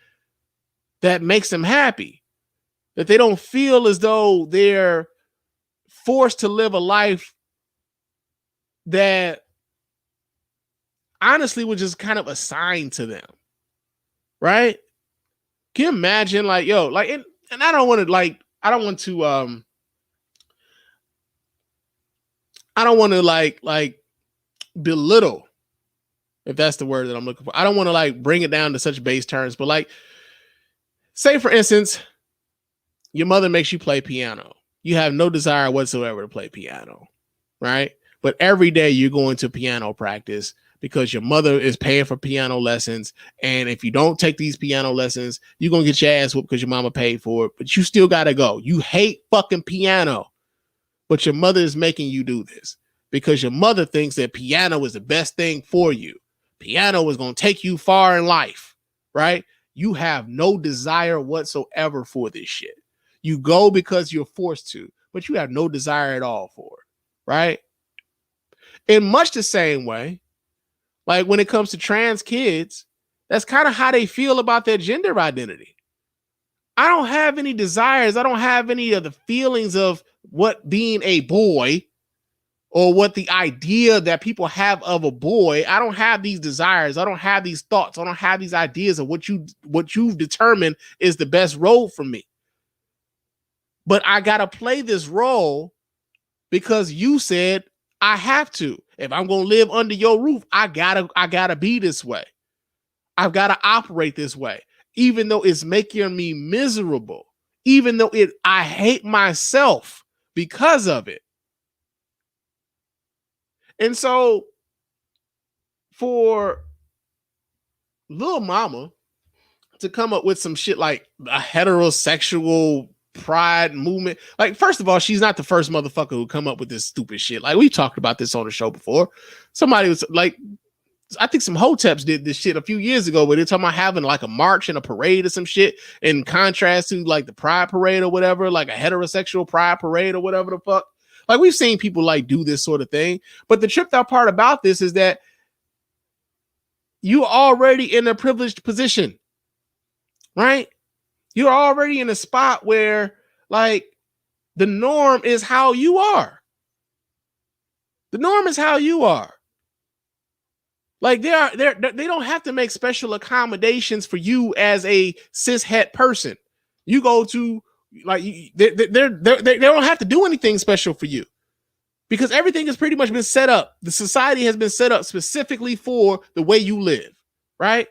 that makes them happy, that they don't feel as though they're forced to live a life that honestly was just kind of assigned to them, right? Can you imagine, like, yo, like, and I don't want to like belittle, if that's the word that I'm looking for. I don't want to like bring it down to such base terms, but like, say for instance, your mother makes you play piano. You have no desire whatsoever to play piano, right? But every day you're going to piano practice because your mother is paying for piano lessons. And if you don't take these piano lessons, you're going to get your ass whooped because your mama paid for it, but you still got to go. You hate fucking piano, but your mother is making you do this because your mother thinks that piano is the best thing for you. Piano is going to take you far in life, right? You have no desire whatsoever for this shit. You go because you're forced to, but you have no desire at all for it, right? In much the same way, like when it comes to trans kids, that's kind of how they feel about their gender identity. I don't have any desires. I don't have any of the feelings of what being a boy or what the idea that people have of a boy. I don't have these desires. I don't have these thoughts. I don't have these ideas of what you've determined is the best role for me. But I got to play this role because you said I have to. If I'm going to live under your roof, I gotta be this way. I've got to operate this way, even though it's making me miserable, even though I hate myself because of it. And so for Lil Mama to come up with some shit like a heterosexual pride movement, like, first of all, she's not the first motherfucker who come up with this stupid shit. Like, we talked about this on the show before. Somebody was like, I think some hoteps did this shit a few years ago, where they're talking about having like a march and a parade or some shit in contrast to like the pride parade or whatever, like a heterosexual pride parade or whatever the fuck. Like, we've seen people like do this sort of thing. But the tripped out part about this is that you're already in a privileged position, right? You're already in a spot where like the norm is how you are. The norm is how you are. Like they don't have to make special accommodations for you as a cishet person. You go to like they don't have to do anything special for you because everything has pretty much been set up. The society has been set up specifically for the way you live, right?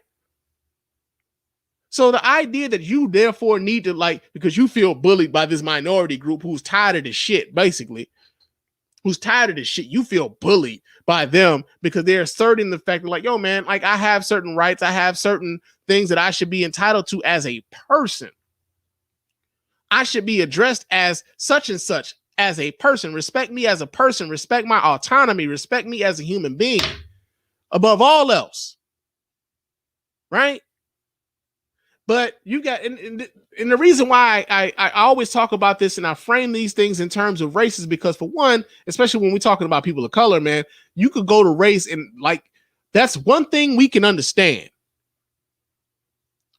So the idea that you therefore need to, like, because you feel bullied by this minority group who's tired of this shit, basically, who's tired of this shit, you feel bullied by them because they're asserting the fact that, like, yo, man, like, I have certain rights, I have certain things that I should be entitled to as a person. I should be addressed as such and such as a person. Respect me as a person. Respect my autonomy. Respect me as a human being. above all else, right? But you got, and the reason why I always talk about this and I frame these things in terms of race is because, for one, especially when we're talking about people of color, man, you could go to race and like, that's one thing we can understand.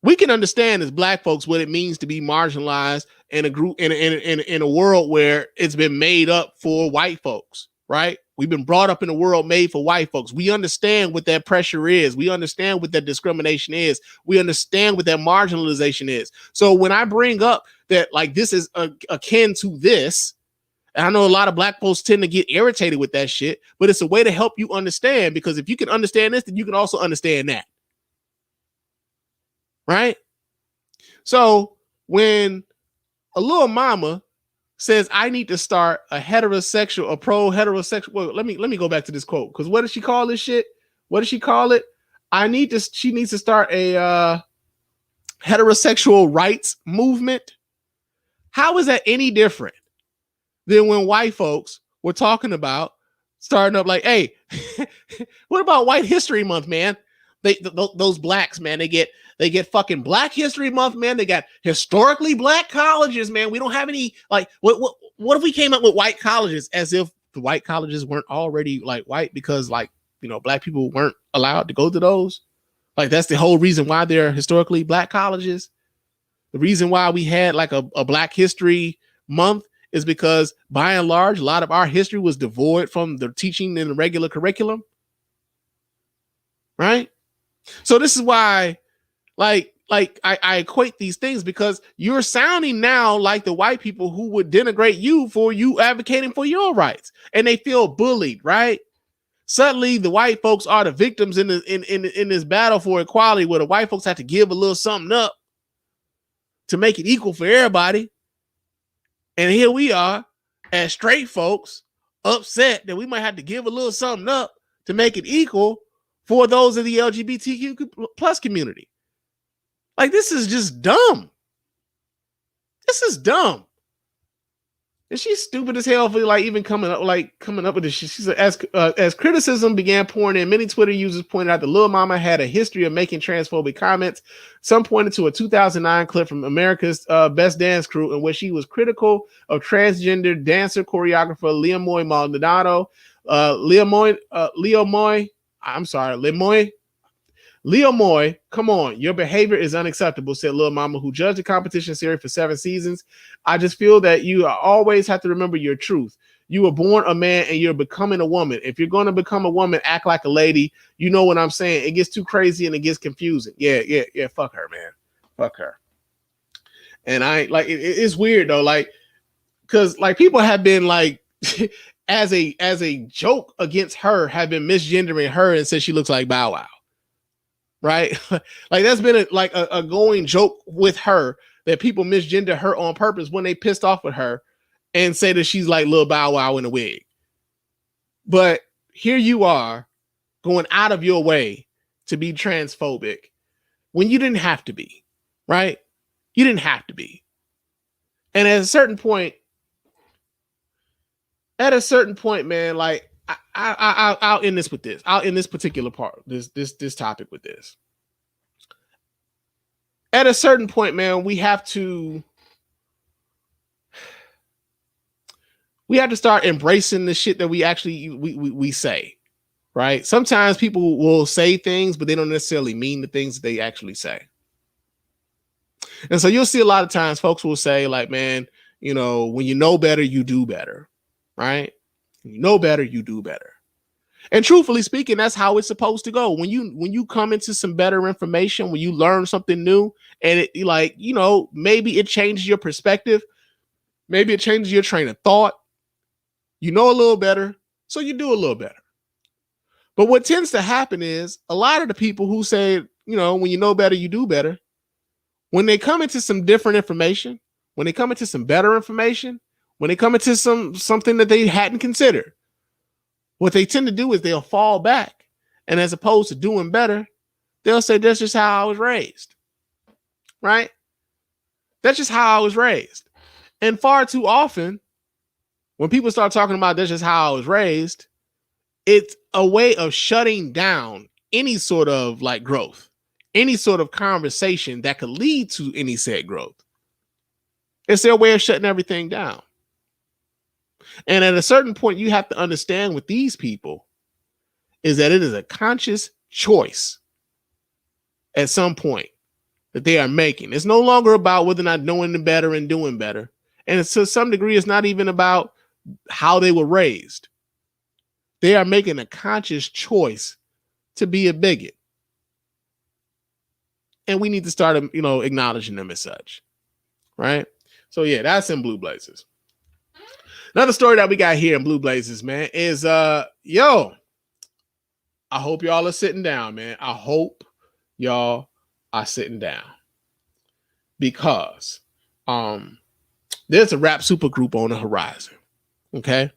We can understand as black folks what it means to be marginalized in a group in a world where it's been made up for white folks, right? We've been brought up in a world made for white folks. We understand what that pressure is. We understand what that discrimination is. We understand what that marginalization is. So when I bring up that like this is akin to this, and I know a lot of black folks tend to get irritated with that shit, but it's a way to help you understand, because if you can understand this, then you can also understand that. Right? So when a little mama says, I need to start a heterosexual, a pro-heterosexual, well, let me go back to this quote, because what does she call this shit? What does she call it? She needs to start a heterosexual rights movement. How is that any different than when white folks were talking about starting up like, hey, what about White History Month, man? Those blacks, man, they get fucking Black History Month, man. They got historically black colleges, man. We don't have any, like, what if we came up with white colleges, as if the white colleges weren't already like white because, like, you know, black people weren't allowed to go to those. Like, that's the whole reason why they're historically black colleges. The reason why we had like a Black History Month is because by and large, a lot of our history was devoid from the teaching in the regular curriculum. Right? So this is why, like I equate these things, because you're sounding now like the white people who would denigrate you for you advocating for your rights, and they feel bullied, right? Suddenly the white folks are the victims in this battle for equality, where the white folks have to give a little something up to make it equal for everybody. And here we are as straight folks upset that we might have to give a little something up to make it equal for those of the LGBTQ plus community. Like, this is just dumb. This is dumb. And she's stupid as hell for like even coming up with this shit. She said, as criticism began pouring in, many Twitter users pointed out that Lil Mama had a history of making transphobic comments. Some pointed to a 2009 clip from America's Best Dance Crew in which she was critical of transgender dancer choreographer Leomoy Maldonado. Leomoy, come on, your behavior is unacceptable, said Lil Mama, who judged the competition series for 7 seasons. I just feel that you always have to remember your truth. You were born a man and you're becoming a woman. If you're going to become a woman, act like a lady. You know what I'm saying? It gets too crazy and it gets confusing. Yeah. Fuck her, man. Fuck her. And I like it's weird though, like, because like people have been like as a joke against her, have been misgendering her and said she looks like Bow Wow. Right? Like that's been a going joke with her, that people misgender her on purpose when they pissed off with her and say that she's like Lil Bow Wow in a wig. But here you are going out of your way to be transphobic when you didn't have to be, right? You didn't have to be. And at a certain point, man, like I'll end this with this. I'll end this particular part, this topic with this. At a certain point, man, we have to start embracing the shit that we actually we say, right? Sometimes people will say things, but they don't necessarily mean the things that they actually say. And so you'll see a lot of times folks will say like, man, you know, when you know better, you do better, right? When you know better, you do better. And truthfully speaking, that's how it's supposed to go. When you come into some better information, when you learn something new, and it, like, you know, maybe it changes your perspective, maybe it changes your train of thought. You know a little better, so you do a little better. But what tends to happen is a lot of the people who say, you know, when you know better, you do better, when they come into some different information, when they come into some better information, when they come into something that they hadn't considered, what they tend to do is they'll fall back, and as opposed to doing better, they'll say, that's just how I was raised, right? That's just how I was raised. And far too often, when people start talking about that's just how I was raised, it's a way of shutting down any sort of like growth, any sort of conversation that could lead to any said growth. It's their way of shutting everything down. And at a certain point, you have to understand with these people is that it is a conscious choice at some point that they are making. It's no longer about whether or not knowing better and doing better. And it's, to some degree, it's not even about how they were raised. They are making a conscious choice to be a bigot. And we need to start, acknowledging them as such. Right? So yeah, that's in Blue Blazers. Another story that we got here in Blue Blazers, man, is I hope y'all are sitting down, man. I hope y'all are sitting down. Because there's a rap supergroup on the horizon. Okay.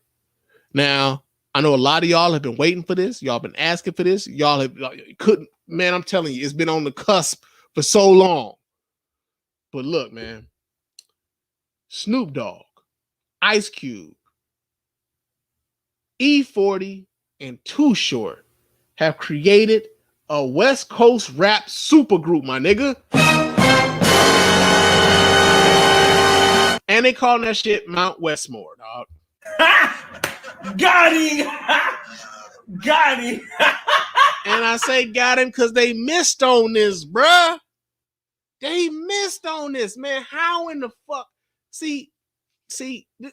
Now, I know a lot of y'all have been waiting for this. Y'all been asking for this. Y'all couldn't, man, I'm telling you, it's been on the cusp for so long. But look, man, Snoop Dogg, Ice Cube, E40, and Too Short have created a West Coast rap supergroup, my nigga. And they calling that shit Mount Westmore, dog.
Got him. Got him.
And I say got him because they missed on this, bruh. They missed on this, man. How in the fuck? See, and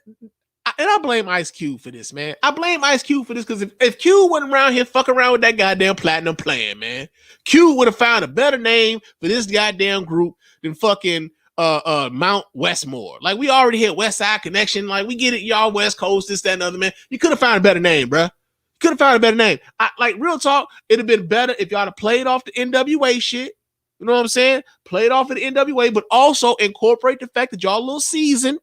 I blame Ice Cube for this, man. I blame Ice Cube for this because if Cube wasn't around here fucking around with that goddamn platinum plan, man, Cube would have found a better name for this goddamn group than fucking Mount Westmore. Like, we already had West Side Connection. Like, we get it, y'all West Coast, this, that, and other, man. You could have found a better name, bruh. Could have found a better name. Like, real talk, it'd have been better if y'all had played off the NWA shit. You know what I'm saying? Played off of the NWA, but also incorporate the fact that y'all a little seasoned.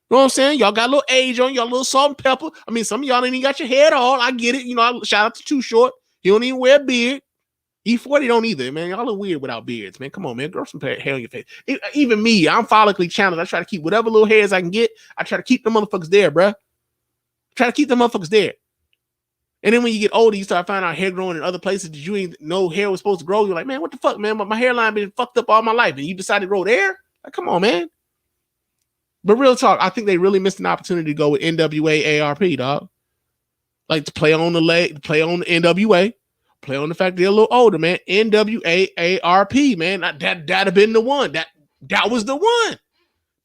You know what I'm saying? Y'all got a little age on, y'all a little salt and pepper. I mean, some of y'all ain't even got your head on. I get it. Shout out to Too Short. He don't even wear a beard. E40 don't either, man. Y'all look weird without beards, man. Come on, man. Grow some hair on your face. Even me, I'm follically challenged. I try to keep whatever little hairs I can get. I try to keep them motherfuckers there, bruh. Try to keep them motherfuckers there. And then when you get older, you start finding out hair growing in other places that you ain't know hair was supposed to grow. You're like, man, what the fuck, man? My hairline been fucked up all my life. And you decided to grow there? Like, come on, man. But real talk, I think they really missed an opportunity to go with NWA ARP, dog. Like, to play on the NWA, play on the fact they're a little older, man. NWA ARP, man. That'd have been the one. That was the one.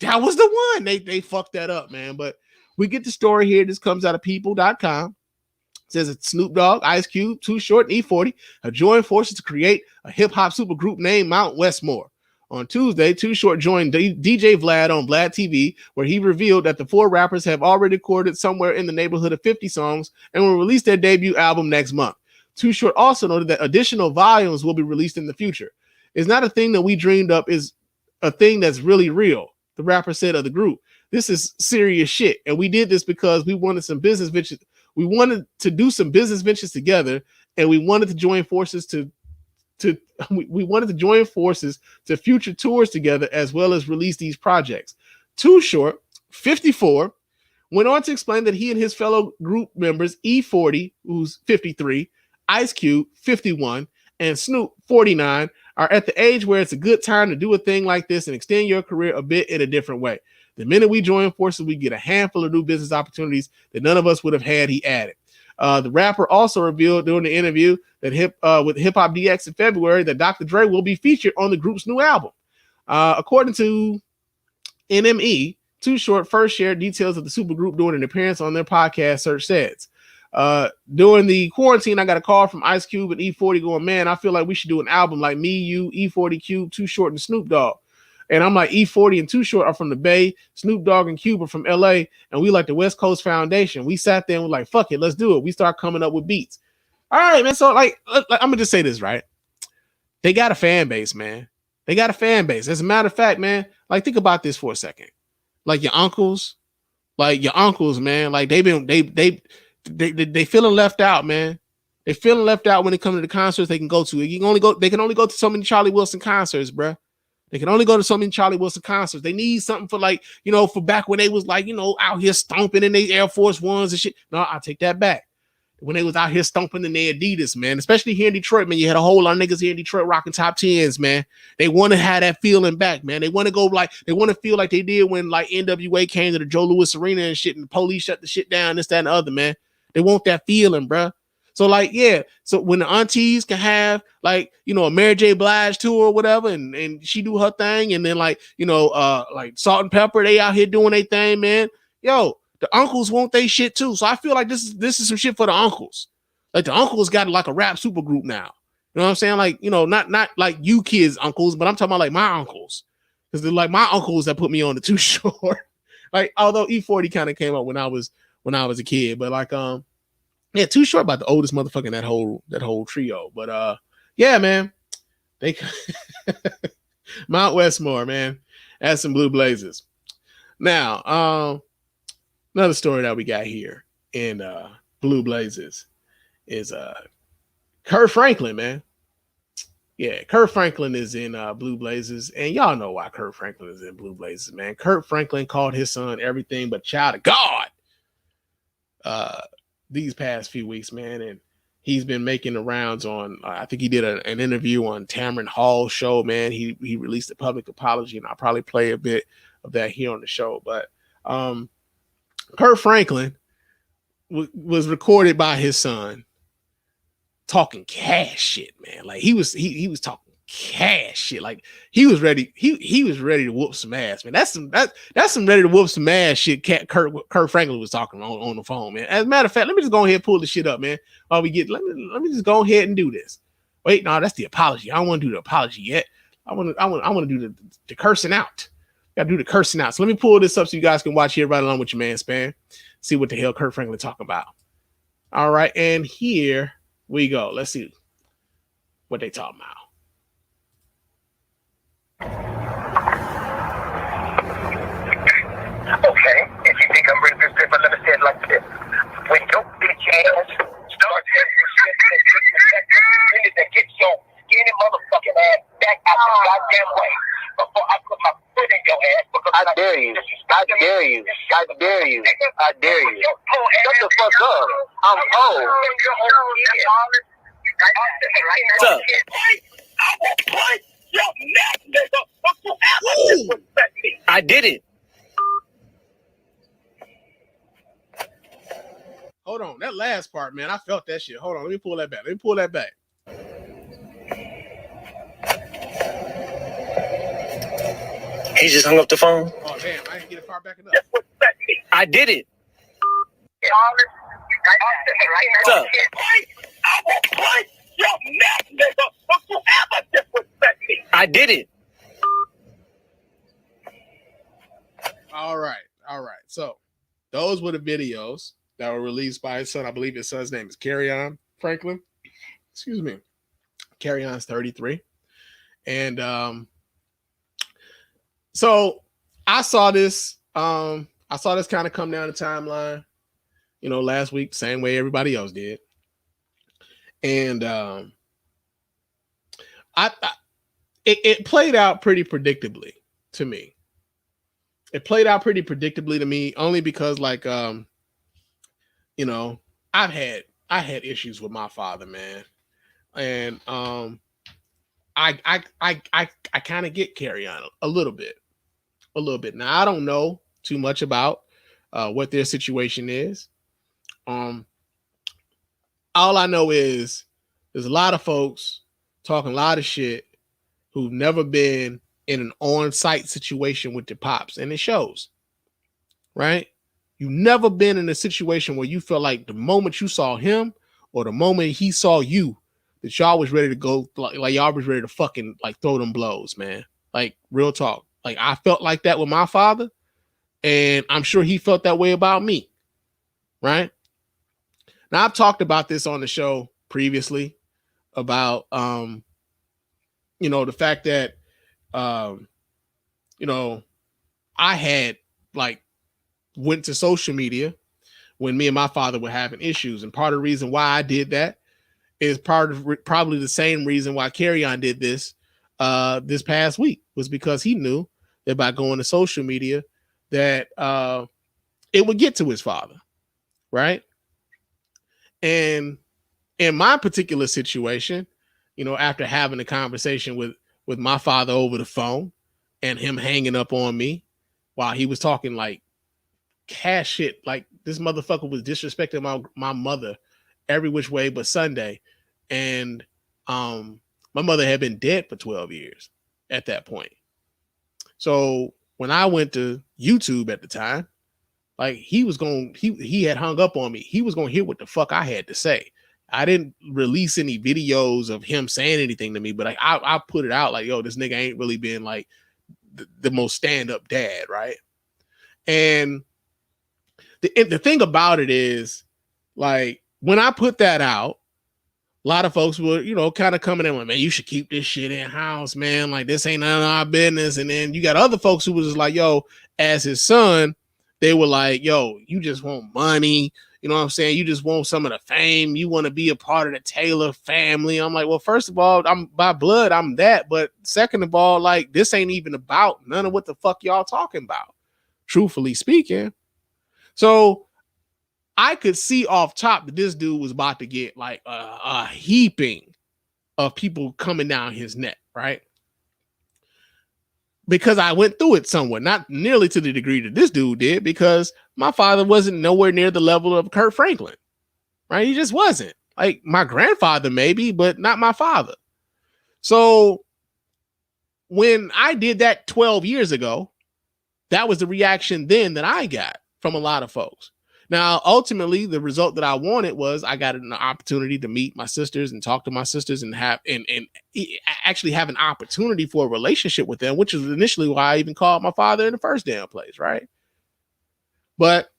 That was the one. They fucked that up, man. But we get the story here. This comes out of people.com. It says it's Snoop Dogg, Ice Cube, Too Short, and E40 have joined forces to create a hip-hop supergroup named Mount Westmore. On Tuesday, Too Short joined DJ Vlad on Vlad TV, where he revealed that the four rappers have already recorded somewhere in the neighborhood of 50 songs and will release their debut album next month. Too Short also noted that additional volumes will be released in the future. It's not a thing that we dreamed up, is a thing that's really real, the rapper said of the group. This is serious shit, and we did this because we wanted some business ventures. We wanted to do some business ventures together, and we wanted to join forces to future tours together, as well as release these projects. Too Short, 54, went on to explain that he and his fellow group members, E40, who's 53, Ice Cube, 51, and Snoop, 49, are at the age where it's a good time to do a thing like this and extend your career a bit in a different way. The minute we join forces, we get a handful of new business opportunities that none of us would have had, he added. The rapper also revealed during the interview that with Hip Hop DX in February that Dr. Dre will be featured on the group's new album. According to NME, Too Short first shared details of the supergroup during an appearance on their podcast, Search Says. During the quarantine, I got a call from Ice Cube and E40 going, man, I feel like we should do an album like me, you, E40, Cube, Too Short, and Snoop Dogg. And I'm like, E40 and Too Short are from the Bay, Snoop Dogg and Cube are from LA, and we like the West Coast Foundation. We sat there and we're like, fuck it, let's do it. We start coming up with beats. All right, man. So like I'm gonna just say this, right? They got a fan base, man. They got a fan base. As a matter of fact, man, like think about this for a second. Like your uncles, man, like they feeling left out, man. They feeling left out when it comes to the concerts they can go to. They can only go to so many Charlie Wilson concerts, bruh. They can only go to so many Charlie Wilson concerts. They need something for like, for back when they was like, out here stomping in their Air Force Ones and shit. No, I'll take that back. when they was out here stomping in their Adidas, man, especially here in Detroit, man. You had a whole lot of niggas here in Detroit rocking top 10s, man. They want to have that feeling back, man. They want to go like, they want to feel like they did when like NWA came to the Joe Louis Arena and shit, and the police shut the shit down, this, that, and the other, man. They want that feeling, bruh. So like, yeah. So when the aunties can have like, you know, a Mary J. Blige tour or whatever, and she do her thing, and then like, you know, like Salt and Pepper, they out here doing their thing, man. Yo, the uncles want they shit too. So I feel like this is some shit for the uncles. Like the uncles got like a rap super group now. You know what I'm saying? Like, you know, not like you kids uncles, but I'm talking about like my uncles. Because they're like my uncles that put me on the Too Short. Like, although E40 kind of came up when I was a kid, but like yeah, Too Short about the oldest motherfucker in that whole trio. But yeah, man. They Mount Westmore, man. That's some Blue Blazers. Now, another story that we got here in Blue Blazers is Kurt Franklin, man. Yeah, Kurt Franklin is in Blue Blazers, and y'all know why Kurt Franklin is in Blue Blazers, man. Kurt Franklin called his son everything but child of God these past few weeks, man, and he's been making the rounds on. I think he did an interview on Tamron Hall's show, man. He released a public apology, and I'll probably play a bit of that here on the show. But Kurt Franklin was recorded by his son talking cash shit, man. Like he was talking cash shit. Like he was ready. He was ready to whoop some ass, man. That's some ready to whoop some ass shit. Kurt Franklin was talking on the phone, man. As a matter of fact, let me just go ahead and pull the shit up, man. While we get, let me just go ahead and do this. Wait, no, that's the apology. I don't want to do the apology yet. I want to do the cursing out. Got to do the cursing out. So let me pull this up so you guys can watch here right along with your man Spann. See what the hell Kurt Franklin talking about. All right, and here we go. Let's see what they talking about.
Okay, if you think I'm really different, let me say it like this. When your bitch ass starts you need to get your skinny motherfucking ass back out the goddamn way before I put my foot in your ass. I dare you. I dare you. I dare you. I dare you. Shut the fuck up. I'm old.
What's up? I did it.
Hold on, that last part, man. I felt that shit. Hold on, let me pull that back.
He just hung up the phone.
Oh damn, I didn't get it far back enough.
I did it. What's up? I did it.
All right. So those were the videos that were released by his son. I believe his son's name is Kerryon Franklin. Excuse me. Kerryon's 33. And so I saw this kind of come down the timeline, you know, last week, same way everybody else did. And it played out pretty predictably to me. It played out pretty predictably to me only because, like, you know, I had issues with my father, man, and I kind of get Kerryon a little bit. Now I don't know too much about what their situation is. All I know is there's a lot of folks talking a lot of shit who've never been in an on-site situation with their pops, and it shows, right? You've never been in a situation where you felt like the moment you saw him or the moment he saw you, that y'all was ready to go, like y'all was ready to fucking like throw them blows, man. Like real talk. Like I felt like that with my father, and I'm sure he felt that way about me, right? Now I've talked about this on the show previously about, you know, the fact that, you know, I had like went to social media when me and my father were having issues. And part of the reason why I did that is probably the same reason why Kerryon did this this past week, was because he knew that by going to social media that it would get to his father, right? And in my particular situation, you know, after having a conversation with my father over the phone and him hanging up on me while he was talking like cash shit, like this motherfucker was disrespecting my mother every which way but Sunday. And my mother had been dead for 12 years at that point. So when I went to YouTube at the time, like he had hung up on me. He was gonna hear what the fuck I had to say. I didn't release any videos of him saying anything to me, but I put it out like, yo, this nigga ain't really been like the most stand-up dad, right? And the thing about it is, like, when I put that out, a lot of folks were, you know, kind of coming in like, man, you should keep this shit in house, man. Like, this ain't none of our business. And then you got other folks who was just like, yo, as his son, they were like, yo, you just want money. You know what I'm saying? You just want some of the fame. You want to be a part of the Taylor family. I'm like, well, first of all, I'm by blood, I'm that. But second of all, like, this ain't even about none of what the fuck y'all talking about, truthfully speaking. So I could see off top that this dude was about to get like a heaping of people coming down his neck, right? Because I went through it somewhat, not nearly to the degree that this dude did, because my father wasn't nowhere near the level of Kurt Franklin, right? He just wasn't. Like my grandfather maybe, but not my father. So when I did that 12 years ago, that was the reaction then that I got from a lot of folks. Now, ultimately, the result that I wanted was I got an opportunity to meet my sisters and talk to my sisters and actually have an opportunity for a relationship with them, which is initially why I even called my father in the first damn place, right? But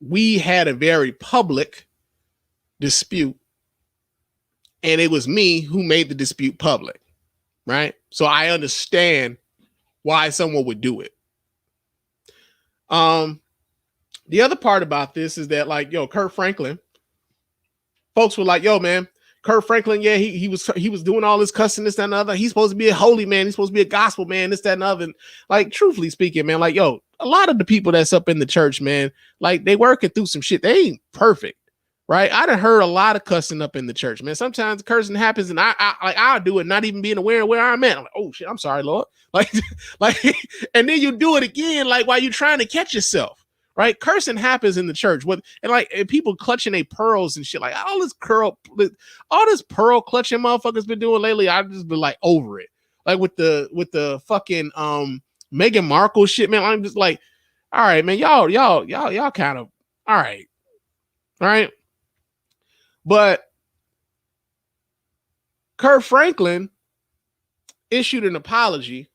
we had a very public dispute, and it was me who made the dispute public, right? So I understand why someone would do it. The other part about this is that, like, yo, Kurt Franklin, folks were like, yo, man, Kurt Franklin, yeah, he was doing all this cussing, this, that, and the other. He's supposed to be a holy man. He's supposed to be a gospel man, this, that, and the other. And, like, truthfully speaking, man, like, yo, a lot of the people that's up in the church, man, like, they working through some shit. They ain't perfect, right? I done heard a lot of cussing up in the church, man. Sometimes cursing happens, and I'll do it, not even being aware of where I'm at. I'm like, oh shit, I'm sorry, Lord. Like, and then you do it again, like while you're trying to catch yourself. Right, cursing happens in the church. And people clutching their pearls and shit. Like all this pearl clutching motherfuckers been doing lately. I've just been like over it. Like with the fucking Meghan Markle shit, man. I'm just like, all right, man, y'all kind of all right. But Kurt Franklin issued an apology.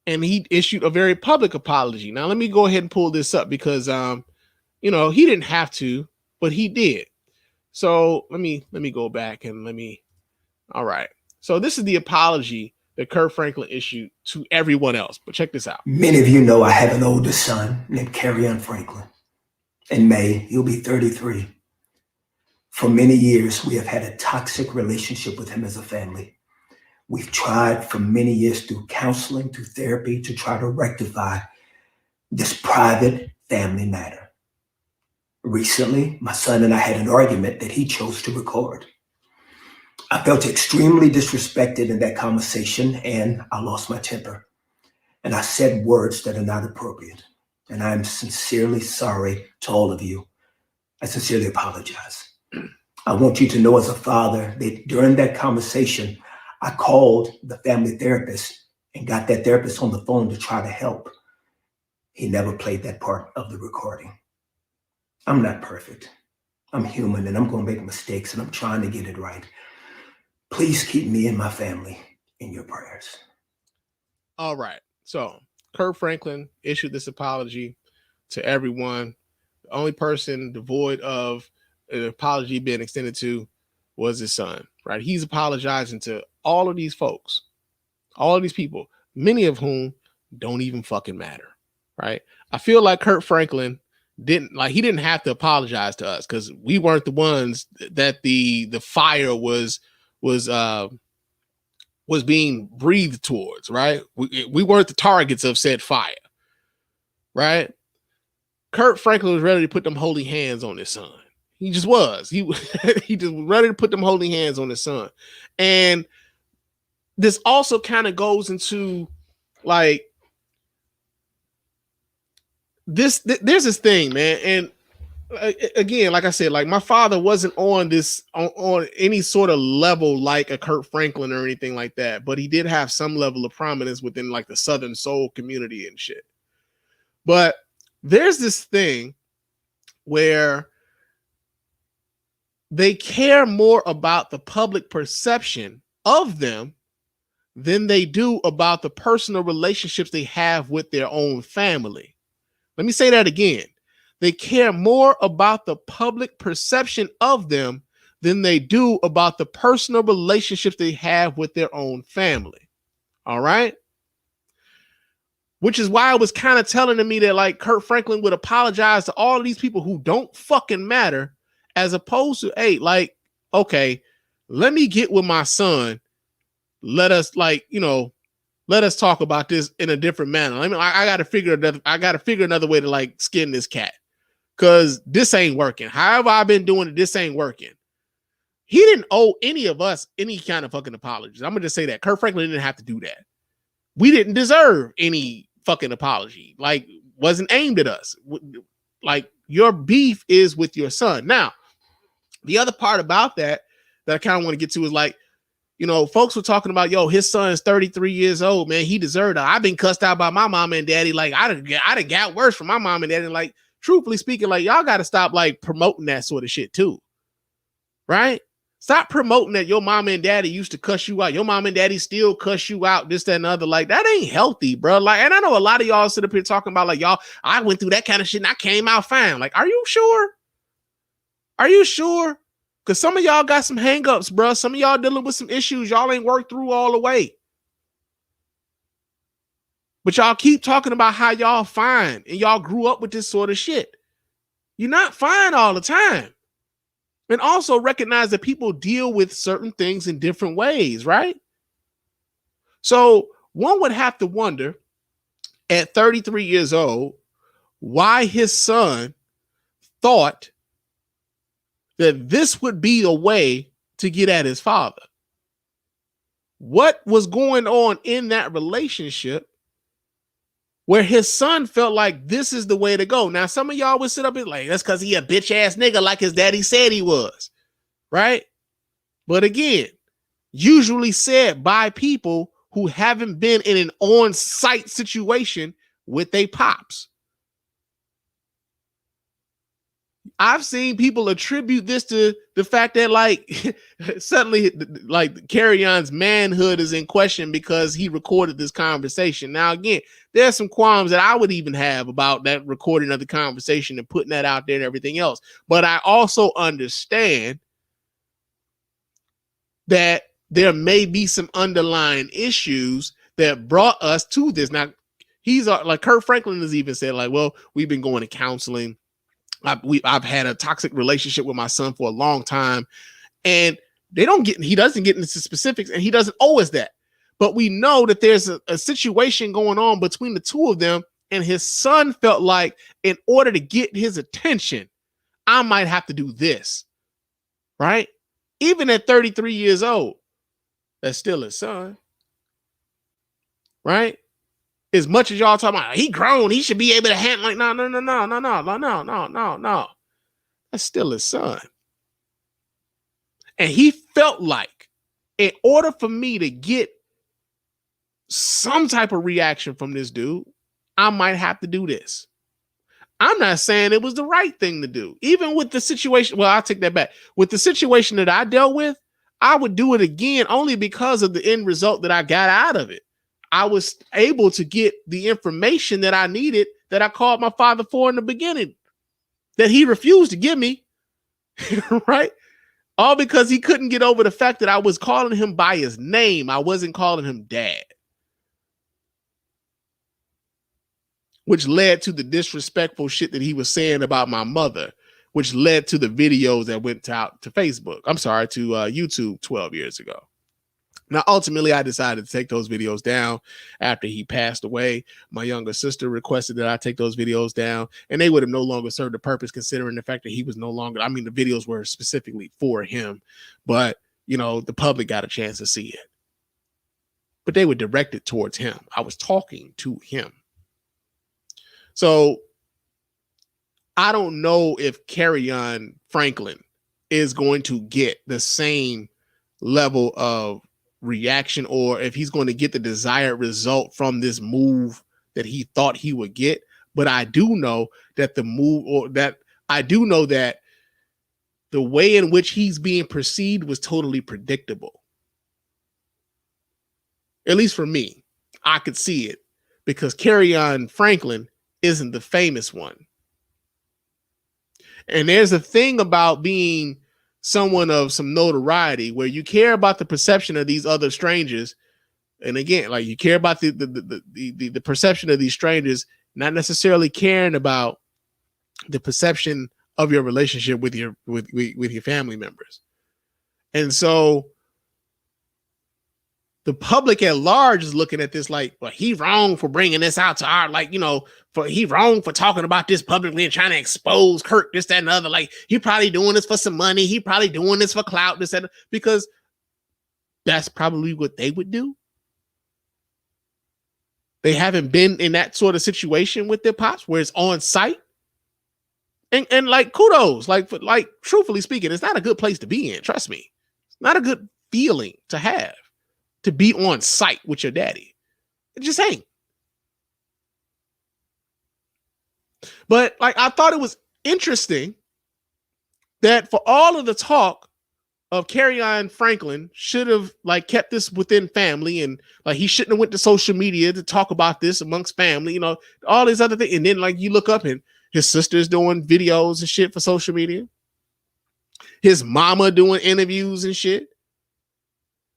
And he issued a very public apology. Now, let me go ahead and pull this up because, you know, he didn't have to, but he did. So let me go back and all right. So this is the apology that Kurt Franklin issued to everyone else. But check this out.
Many of you know I have an older son named Kerryon Franklin. In May, he'll be 33. For many years, we have had a toxic relationship with him as a family. We've tried for many years through counseling, through therapy, to try to rectify this private family matter. Recently, my son and I had an argument that he chose to record. I felt extremely disrespected in that conversation, and I lost my temper. And I said words that are not appropriate. And I'm sincerely sorry to all of you. I sincerely apologize. I want you to know as a father that during that conversation, I called the family therapist and got that therapist on the phone to try to help. He never played that part of the recording. I'm not perfect. I'm human and I'm going to make mistakes and I'm trying to get it right. Please keep me and my family in your prayers.
All right. So Kurt Franklin issued this apology to everyone. The only person devoid of an apology being extended to was his son, right? He's apologizing to all of these folks, all of these people, many of whom don't even fucking matter, right? I feel like Kurt Franklin he didn't have to apologize to us because we weren't the ones that the fire was being breathed towards, right? We weren't the targets of said fire, right? Kurt Franklin was ready to put them holy hands on his son. He just was. He he just ready to put them holy hands on his son. And this also kind of goes into like this. There's this thing, man. And again, like I said, like my father wasn't on this on any sort of level like a Kurt Franklin or anything like that, but he did have some level of prominence within like the Southern soul community and shit. But there's this thing where they care more about the public perception of them than they do about the personal relationships they have with their own family. Let me say that again. They care more about the public perception of them than they do about the personal relationships they have with their own family. All right? Which is why I was kind of telling me that like Kurt Franklin would apologize to all of these people who don't fucking matter, as opposed to, hey, like, okay, let me get with my son. Let us like, you know, let us talk about this in a different manner. I mean, I got to figure another way to like skin this cat. Cause this ain't working. However I've been doing it, this ain't working. He didn't owe any of us any kind of fucking apologies. I'm gonna just say that Kurt Franklin didn't have to do that. We didn't deserve any fucking apology. Like, wasn't aimed at us. Like, your beef is with your son. Now, the other part about that I kind of want to get to is like, you know, folks were talking about, yo, his son is 33 years old, man. He deserved it. I've been cussed out by my mom and daddy. Like, I'd have got worse from my mom and daddy. Like, truthfully speaking, like, y'all got to stop like promoting that sort of shit too. Right? Stop promoting that your mom and daddy used to cuss you out. Your mom and daddy still cuss you out, this, that, and the other. Like, that ain't healthy, bro. Like, and I know a lot of y'all sit up here talking about like, y'all, I went through that kind of shit and I came out fine. Like, are you sure? Are you sure? Because some of y'all got some hangups, bro. Some of y'all dealing with some issues y'all ain't worked through all the way. But y'all keep talking about how y'all fine and y'all grew up with this sort of shit. You're not fine all the time. And also recognize that people deal with certain things in different ways, right? So one would have to wonder at 33 years old, why his son thought that this would be a way to get at his father. What was going on in that relationship where his son felt like this is the way to go? Now, some of y'all would sit up and like, that's because he a bitch ass nigga like his daddy said he was, right? But again, usually said by people who haven't been in an on-site situation with their pops. I've seen people attribute this to the fact that like suddenly like Carry-On's manhood is in question because he recorded this conversation. Now, again, there's some qualms that I would even have about that recording of the conversation and putting that out there and everything else. But I also understand that there may be some underlying issues that brought us to this. Now, he's like Kurt Franklin has even said like, well, we've been going to counseling. I've had a toxic relationship with my son for a long time, and he doesn't get into specifics, and he doesn't owe us that. But we know that there's a situation going on between the two of them, and his son felt like in order to get his attention, I might have to do this, right? Even at 33 years old, that's still his son, right? As much as y'all talking about he grown, he should be able to handle like no. That's still his son. And he felt like in order for me to get some type of reaction from this dude, I might have to do this. I'm not saying it was the right thing to do. Even with the situation, well, I'll take that back. With the situation that I dealt with, I would do it again only because of the end result that I got out of it. I was able to get the information that I needed that I called my father for in the beginning that he refused to give me, right? All because he couldn't get over the fact that I was calling him by his name. I wasn't calling him dad, which led to the disrespectful shit that he was saying about my mother, which led to the videos that went out to Facebook. I'm sorry, to YouTube 12 years ago. Now, ultimately, I decided to take those videos down after he passed away. My younger sister requested that I take those videos down, and they would have no longer served a purpose considering the fact that he was no longer, I mean, the videos were specifically for him, but, you know, the public got a chance to see it. But they were directed towards him. I was talking to him. So I don't know if Kerryon Franklin is going to get the same level of reaction, or if he's going to get the desired result from this move that he thought he would get. But I do know that the way in which he's being perceived was totally predictable. At least for me, I could see it because Kerryon Franklin isn't the famous one. And there's a thing about being someone of some notoriety where you care about the perception of these other strangers. And again, like you care about the perception of these strangers, not necessarily caring about the perception of your relationship with your family members. And so the public at large is looking at this like, well, he wrong for bringing this out to our, like, you know, he wrong for talking about this publicly and trying to expose Kirk, this, that, and other. Like, he probably doing this for some money. He probably doing this for clout, this, that, because that's probably what they would do. They haven't been in that sort of situation with their pops where it's on site. And like, kudos, like truthfully speaking, it's not a good place to be in. Trust me. It's not a good feeling to have, to be on site with your daddy. It just ain't. But like, I thought it was interesting that for all of the talk of Kerryon Franklin should have like kept this within family, and like he shouldn't have went to social media to talk about this amongst family, you know, all these other things. And then like you look up and his sister's doing videos and shit for social media. His mama doing interviews and shit.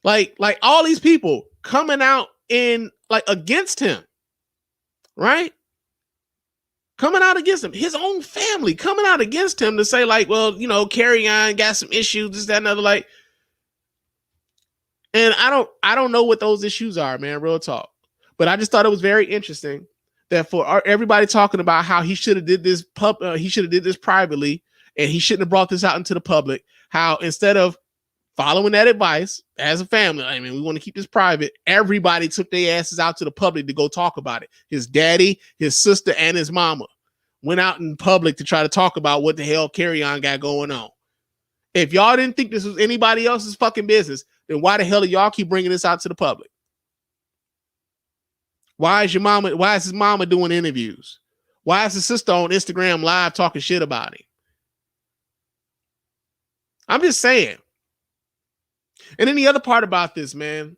Like all these people coming out in like against him, right? Coming out against him, his own family coming out against him to say like, well, you know, Kerryon got some issues, this, that, and other, like. And I don't know what those issues are, man, real talk. But I just thought it was very interesting that for everybody talking about how he should have did this privately, and he shouldn't have brought this out into the public, how instead of following that advice as a family, I mean, we want to keep this private, everybody took their asses out to the public to go talk about it. His daddy, his sister, and his mama went out in public to try to talk about what the hell Kerryon got going on. If y'all didn't think this was anybody else's fucking business, then why the hell do y'all keep bringing this out to the public? Why is his mama doing interviews? Why is his sister on Instagram live talking shit about him? I'm just saying. And then the other part about this, man,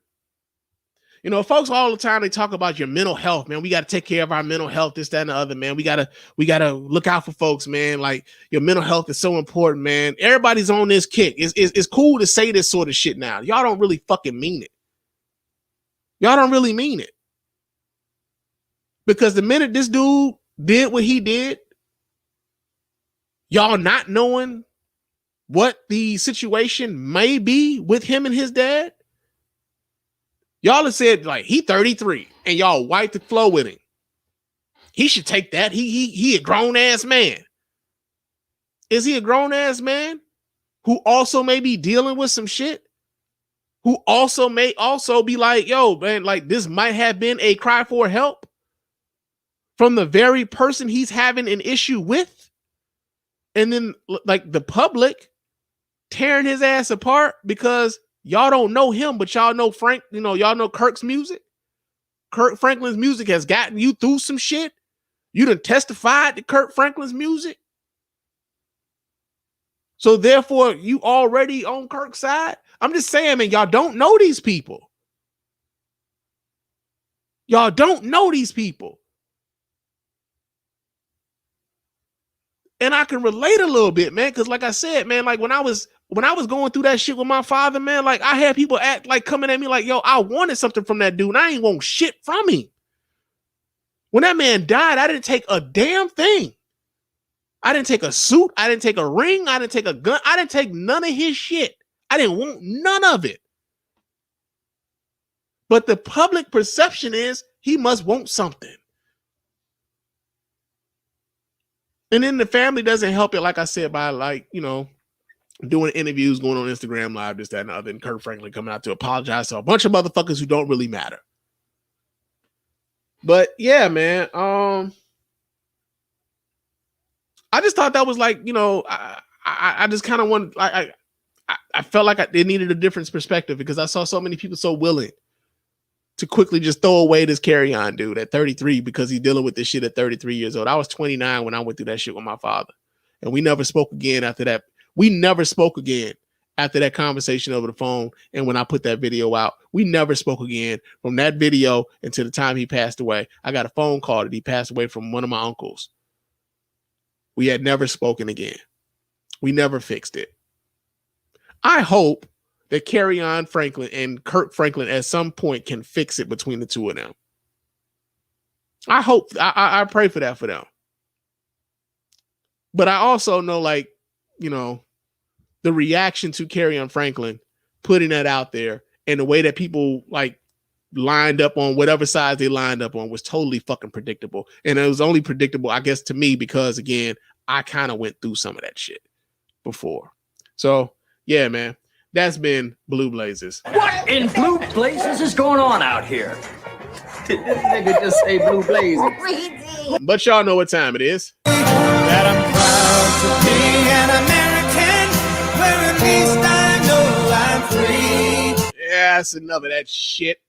you know, folks all the time, they talk about your mental health, man. We got to take care of our mental health, this, that, and the other, man. We gotta look out for folks, man. Like, your mental health is so important, man. Everybody's on this kick. It's cool to say this sort of shit now. Y'all don't really fucking mean it. Y'all don't really mean it. Because the minute this dude did what he did, y'all not knowing what the situation may be with him and his dad, y'all have said like he 33 and y'all wiped the floor with him. He should take that. He a grown ass man. Is he a grown ass man who also may be dealing with some shit? Who also may also be like, yo, man, like this might have been a cry for help from the very person he's having an issue with. And then like the public tearing his ass apart because y'all don't know him, but y'all know Frank, you know, y'all know Kirk's music. Kirk Franklin's music has gotten you through some shit. You done testified to Kirk Franklin's music. So therefore, you already on Kirk's side. I'm just saying, man, y'all don't know these people. Y'all don't know these people. And I can relate a little bit, man, because like I said, man, like when I was going through that shit with my father, man, like I had people act like coming at me like, yo, I wanted something from that dude. And I ain't want shit from him. When that man died, I didn't take a damn thing. I didn't take a suit. I didn't take a ring. I didn't take a gun. I didn't take none of his shit. I didn't want none of it. But the public perception is he must want something. And then the family doesn't help it, like I said, by like, you know, doing interviews, going on Instagram Live, this, that, and the other, and Kurt Franklin coming out to apologize to a bunch of motherfuckers who don't really matter. But yeah, man, I just thought that was like, you know, I just kind of wanted, I felt like it needed a different perspective because I saw so many people so willing to quickly just throw away this carry-on dude at 33 because he's dealing with this shit at 33 years old. I was 29 when I went through that shit with my father, and we never spoke again after that. We never spoke again after that conversation over the phone. And when I put that video out, we never spoke again from that video until the time he passed away. I got a phone call that he passed away from one of my uncles. We had never spoken again. We never fixed it. I hope that Carry-On Franklin and Kurt Franklin at some point can fix it between the two of them. I hope, I pray for that for them. But I also know, like, you know, the reaction to Carry-On Franklin putting that out there and the way that people like lined up on whatever side they lined up on was totally fucking predictable. And it was only predictable, I guess, to me, because again, I kind of went through some of that shit before. So yeah, man, that's been Blue Blazes.
What in blue blazes is going on out here? This nigga just say blue blazes.
But y'all know what time it is.
That I'm proud to be an American, where at least I know I'm free.
Yeah, that's enough of that shit.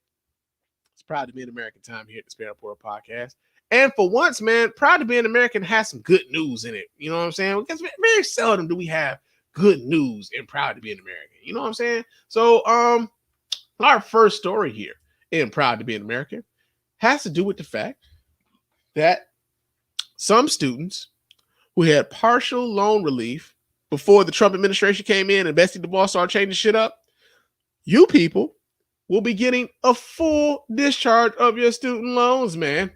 It's proud to be an American time here at the Spann Report podcast. And for once, man, proud to be an American has some good news in it. You know what I'm saying? Because very seldom do we have good news and proud to be an American. You know what I'm saying? So, our first story here in Proud to be an American has to do with the fact that some students who had partial loan relief before the Trump administration came in and Betsy DeVos started changing shit up, you people will be getting a full discharge of your student loans, man.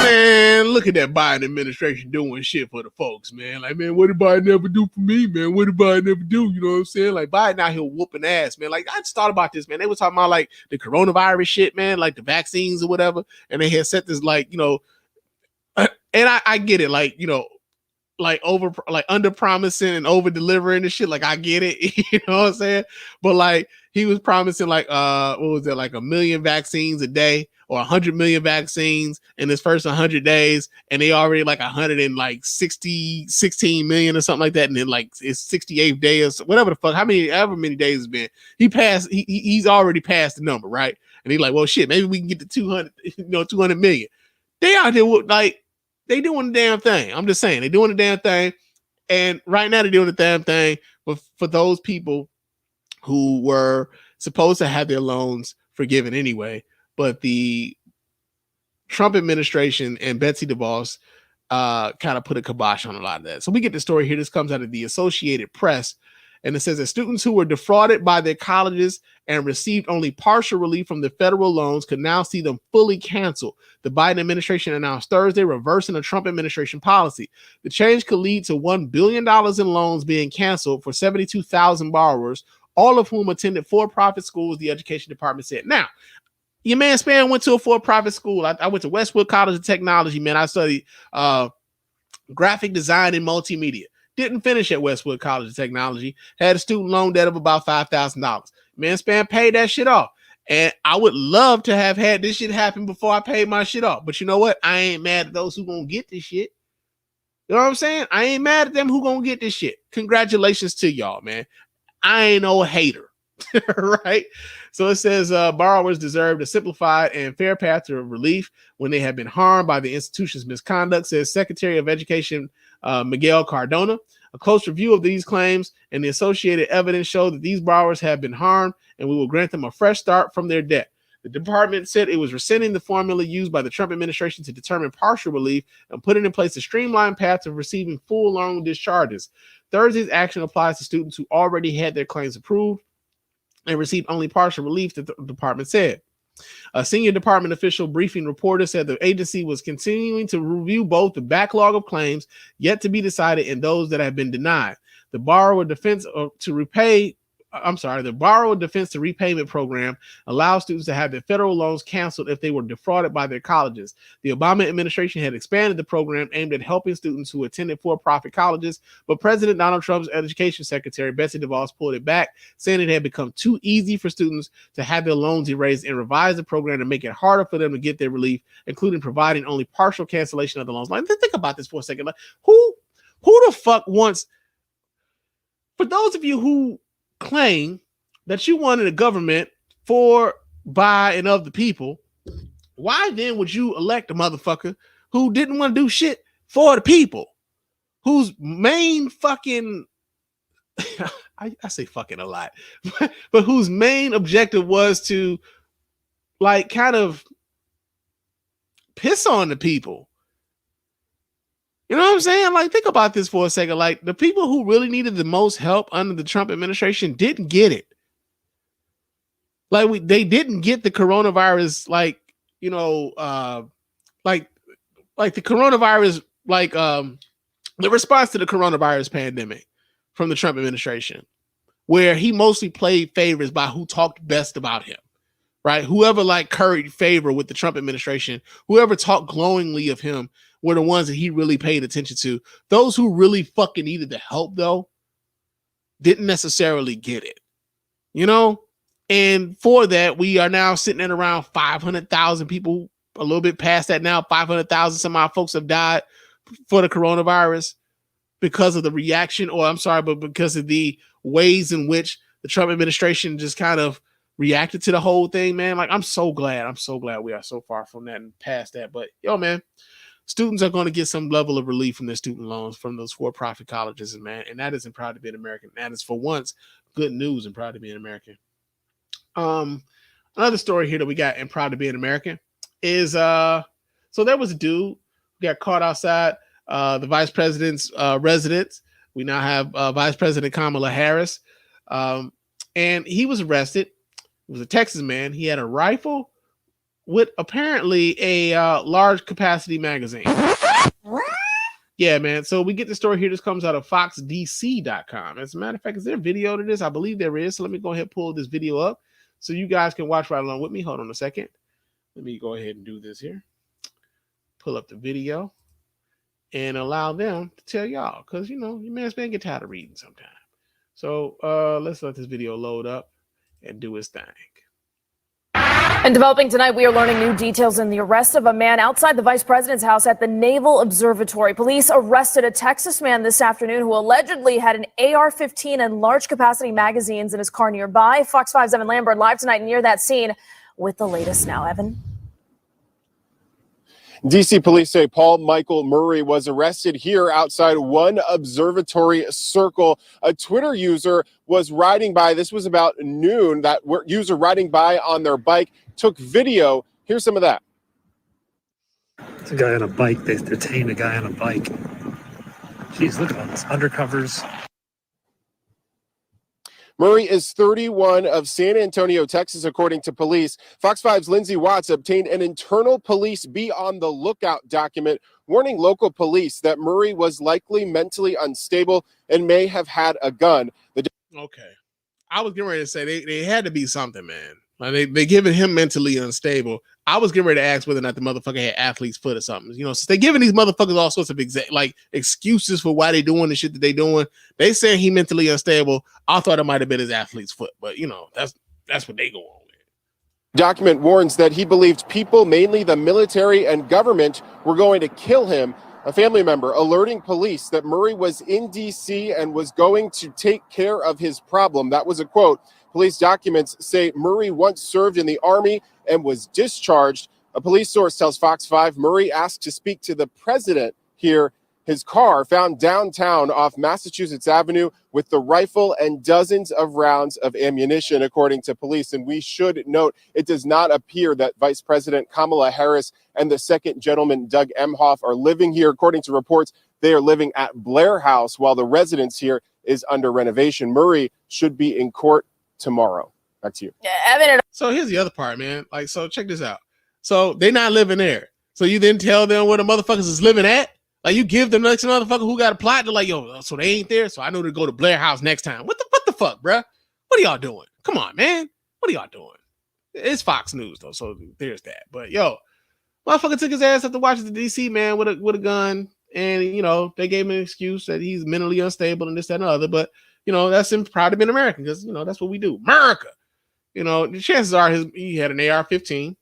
Man, look at that Biden administration doing shit for the folks, man. Like, man, what did Biden ever do for me, man? What did Biden ever do? You know what I'm saying? Like, Biden out here whooping ass, man. Like, I just thought about this, man. They were talking about, like, the coronavirus shit, man, like the vaccines or whatever. And they had set this, like, you know, and I get it, like, you know, like under promising and over delivering and shit. Like, I get it, you know what I'm saying? But like, he was promising like, what was it? Like 1 million vaccines a day or 100 million vaccines in his first 100 days. And they already like 16 million or something like that. And then like it's 68th day or whatever the fuck, however many days it's been, he's already passed the number. Right. And he's like, well, shit, maybe we can get to 200 million. They out there with like, they doing the damn thing. I'm just saying, they doing the damn thing. And right now they're doing the damn thing. But for those people who were supposed to have their loans forgiven anyway, but the Trump administration and Betsy DeVos kind of put a kibosh on a lot of that. So we get the story here. This comes out of the Associated Press. And it says that students who were defrauded by their colleges and received only partial relief from the federal loans could now see them fully canceled. The Biden administration announced Thursday reversing the Trump administration policy. The change could lead to $1 billion in loans being canceled for 72,000 borrowers, all of whom attended for-profit schools, the education department said. Now, your man Spann went to a for-profit school. I went to Westwood College of Technology, man. I studied graphic design and multimedia. Didn't finish at Westwood College of Technology. Had a student loan debt of about $5,000. Man, Spann paid that shit off. And I would love to have had this shit happen before I paid my shit off. But you know what? I ain't mad at those who gonna get this shit. You know what I'm saying? I ain't mad at them who gonna get this shit. Congratulations to y'all, man. I ain't no hater. Right? So it says borrowers deserve a simplified and fair path to relief when they have been harmed by the institution's misconduct, says Secretary of Education Miguel Cardona. A close review of these claims and the associated evidence show that these borrowers have been harmed, and we will grant them a fresh start from their debt. The department said it was rescinding the formula used by the Trump administration to determine partial relief and putting in place a streamlined path to receiving full loan discharges. Thursday's action applies to students who already had their claims approved and received only partial relief, the department said. A senior department official briefing reporter said the agency was continuing to review both the backlog of claims yet to be decided and those that have been denied. The borrower defense to repay the Borrower Defense to Repayment Program allows students to have their federal loans canceled if they were defrauded by their colleges. The Obama administration had expanded the program aimed at helping students who attended for-profit colleges, but President Donald Trump's education secretary, Betsy DeVos, pulled it back, saying it had become too easy for students to have their loans erased and revised the program to make it harder for them to get their relief, including providing only partial cancellation of the loans. Like, think about this for a second. Like, who the fuck wants... For those of you who claim that you wanted a government for, by, and of the people, why then would you elect a motherfucker who didn't want to do shit for the people? Whose main fucking, I say fucking a lot, but whose main objective was to, like, kind of piss on the people. You know what I'm saying? Like, think about this for a second. Like, the people who really needed the most help under the Trump administration didn't get it. Like, they didn't get the coronavirus, like, you know, like the coronavirus, like, the response to the coronavirus pandemic from the Trump administration, where he mostly played favorites by who talked best about him, right? Whoever, like, curried favor with the Trump administration, whoever talked glowingly of him, were the ones that he really paid attention to. Those who really fucking needed the help, though, didn't necessarily get it, you know? And for that, we are now sitting at around 500,000 people, a little bit past that now. 500,000 some of our folks have died for the coronavirus because of the reaction, but because of the ways in which the Trump administration just kind of reacted to the whole thing, man. Like, I'm so glad we are so far from that and past that. But yo, man, students are going to get some level of relief from their student loans from those for-profit colleges, man. And that isn't Proud to be an American. That is, for once, good news and Proud to be an American. Another story here that we got in Proud to be an American is, so there was a dude who got caught outside the vice president's residence. We now have Vice President Kamala Harris. And he was arrested. He was a Texas man. He had a rifle with apparently a large capacity magazine. Yeah, man. So we get the story here. This comes out of foxdc.com. As a matter of fact, is there a video to this? I believe there is. So let me go ahead and pull this video up so you guys can watch right along with me. Hold on a second. Let me go ahead and do this here. Pull up the video and allow them to tell y'all, because, you know, your man's man get tired of reading sometime. So let's let this video load up and do his thing.
And developing tonight, we are learning new details in the arrest of a man outside the vice president's house at the Naval Observatory. Police arrested a Texas man this afternoon who allegedly had an AR-15 and large capacity magazines in his car nearby. Fox 5's Evan Lambert live tonight near that scene with the latest now. Evan.
D.C. police say Paul Michael Murray was arrested here outside One Observatory Circle. A Twitter user was riding by. This was about noon. That user riding by on their bike took video. Here's some of that.
It's a guy on a bike. They detained a guy on a bike. Jeez, look at all this. Undercovers.
Murray is 31 of San Antonio, Texas, according to police. Fox 5's Lindsay Watts obtained an internal police be on the lookout document warning local police that Murray was likely mentally unstable and may have had a gun.
Okay. I was getting ready to say they had to be something, man. Like they giving him mentally unstable. I was getting ready to ask whether or not the motherfucker had athlete's foot or something. You know, since they're giving these motherfuckers all sorts of excuses for why they doing the shit that they doing. They saying he mentally unstable. I thought it might have been his athlete's foot, but you know, that's what they go on with.
Document warns that he believed people, mainly the military and government, were going to kill him. A family member alerting police that Murray was in D.C. and was going to take care of his problem. That was a quote. Police documents say Murray once served in the Army and was discharged. A police source tells Fox 5 Murray asked to speak to the president here. His car found downtown off Massachusetts Avenue with the rifle and dozens of rounds of ammunition, according to police. And we should note, it does not appear that Vice President Kamala Harris and the second gentleman, Doug Emhoff, are living here. According to reports, they are living at Blair House while the residence here is under renovation. Murray should be in court tomorrow. Back to you.
So here's the other part, man. Like, so check this out. So they're not living there. So you then tell them where the motherfuckers is living at? Like, you give them next motherfucker who got a plot, they're like, yo, so they ain't there, so I know to go to Blair House next time. What the fuck, bruh? What are y'all doing? Come on, man. What are y'all doing? It's Fox News though, so there's that. But yo, motherfucker took his ass up to Washington D.C. man with a gun, and you know they gave him an excuse that he's mentally unstable and this, that, and the other. But you know that's him proud to be an American because you know that's what we do, America. You know the chances are he had an AR-15,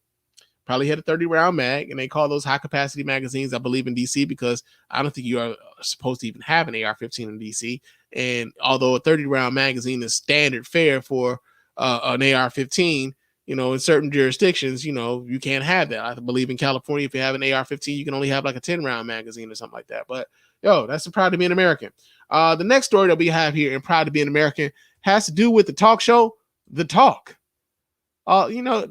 probably had a 30-round mag, and they call those high capacity magazines, I believe, in D.C. because I don't think you are supposed to even have an AR-15 in D.C. And although a 30-round magazine is standard fare for an AR-15. You know, in certain jurisdictions, you know, you can't have that. I believe in California, if you have an AR-15, you can only have like a 10-round magazine or something like that. But yo, that's proud to be an American. The next story that we have here in Proud to be an American has to do with the talk show, The Talk. You know,